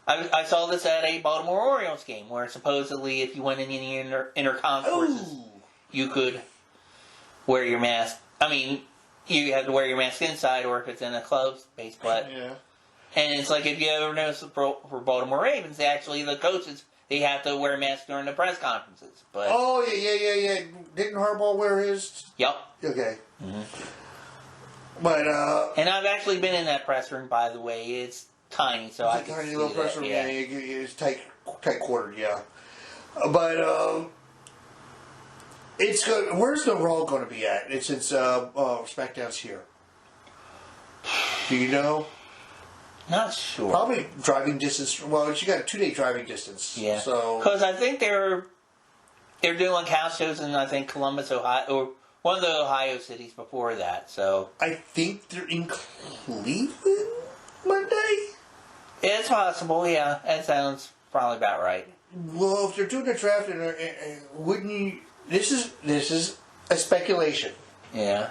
I saw this at a Baltimore Orioles game where supposedly if you went in the inner concourses, you could wear your mask. I mean, you have to wear your mask inside, or if it's in a closed-based play. Yeah. And it's like, if you ever notice for Baltimore Ravens, actually the coaches, they have to wear masks during the press conferences. But oh, yeah. Didn't Harbaugh wear his? Yep. Okay. Mm-hmm. But, and I've actually been in that press room, by the way. It's tiny, so I can tiny see little that. press room, Yeah. it's tight quartered, yeah. But, it's good. Where's the Raw going to be at? It's since SmackDown's here. Do you know? Not sure. Probably driving distance. Well, you got a 2-day driving distance. Yeah. So because I think they're doing like house shows in, I think, Columbus, Ohio, or one of the Ohio cities before that. So I think they're in Cleveland Monday. It's possible. Yeah, that sounds probably about right. Well, if they're doing a draft, wouldn't you? This is a speculation. Yeah.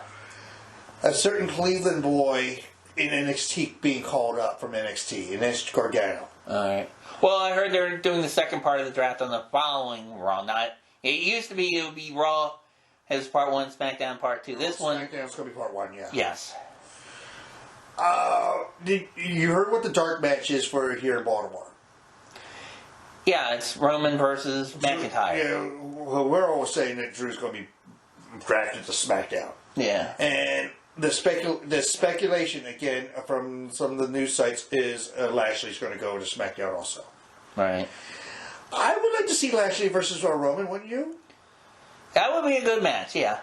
A certain Cleveland boy in NXT being called up from NXT, and that's Gargano. Alright. Well, I heard they're doing the second part of the draft on the following Raw. It used to be it would be Raw as part 1, SmackDown part 2. This one... SmackDown's going to be part 1, yeah. Yes. Did you heard what the dark match is for here in Baltimore? Yeah, it's Roman versus McIntyre. Yeah, well, we're always saying that Drew's going to be drafted to SmackDown. Yeah. And the speculation, again, from some of the news sites is Lashley's going to go to SmackDown also. Right. I would like to see Lashley versus Roman, wouldn't you? That would be a good match, yeah.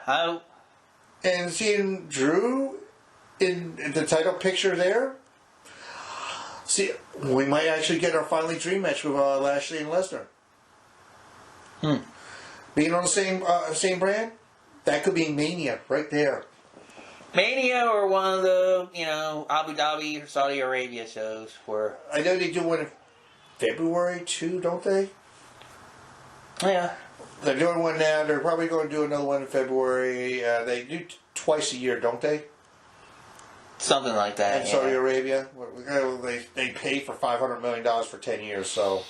And seeing Drew in the title picture there. See, we might actually get our finally dream match with Lashley and Lesnar. Being on the same brand, that could be Mania right there. Mania or one of the, Abu Dhabi or Saudi Arabia shows where... I know they do one in February too, don't they? Yeah. They're doing one now. They're probably going to do another one in February. They do twice a year, don't they? Something like that. In Saudi Arabia. They pay for $500 million for 10 years, so...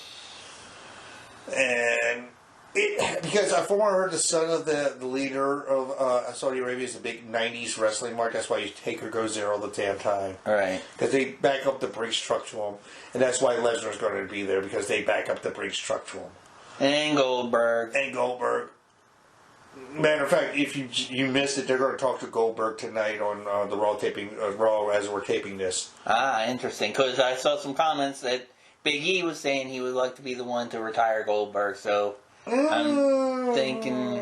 And... because from what I heard, the son of the leader of Saudi Arabia is a big 90s wrestling mark. That's why Taker goes there all the damn time. All right. Because they back up the Brinks truck to him. And that's why Lesnar's going to be there, because they back up the Brinks truck to him. And Goldberg. Matter of fact, if you missed it, they're going to talk to Goldberg tonight on the Raw taping, Raw as we're taping this. Ah, interesting. Because I saw some comments that Big E was saying he would like to be the one to retire Goldberg, so... I'm thinking...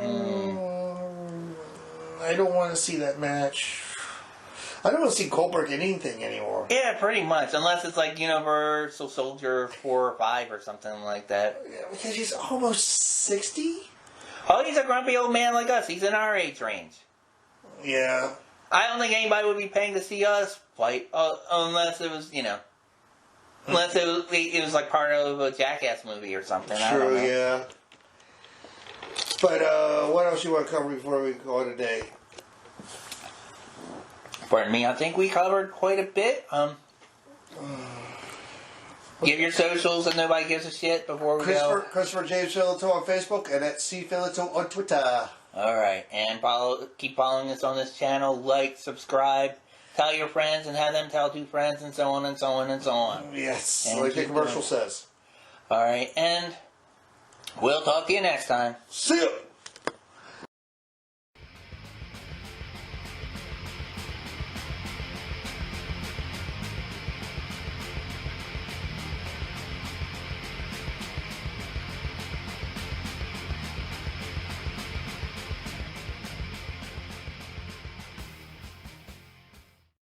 I don't want to see that match. I don't want to see Goldberg in anything anymore. Yeah, pretty much. Unless it's like Universal Soldier 4 or 5 or something like that. Yeah, because he's almost 60? Oh, he's a grumpy old man like us. He's in our age range. Yeah. I don't think anybody would be paying to see us fight, unless it was, unless it was like part of a Jackass movie or something. True, yeah. But what else you want to cover before we go today? Pardon me, I think we covered quite a bit. Give your socials and nobody gives a shit before we go. Christopher James Filato on Facebook and at C Filato on Twitter. Alright, and keep following us on this channel. Like, subscribe, tell your friends, and have them tell 2 friends, and so on and so on and so on. Yes, and like the commercial says. Alright, and we'll talk to you next time. See ya!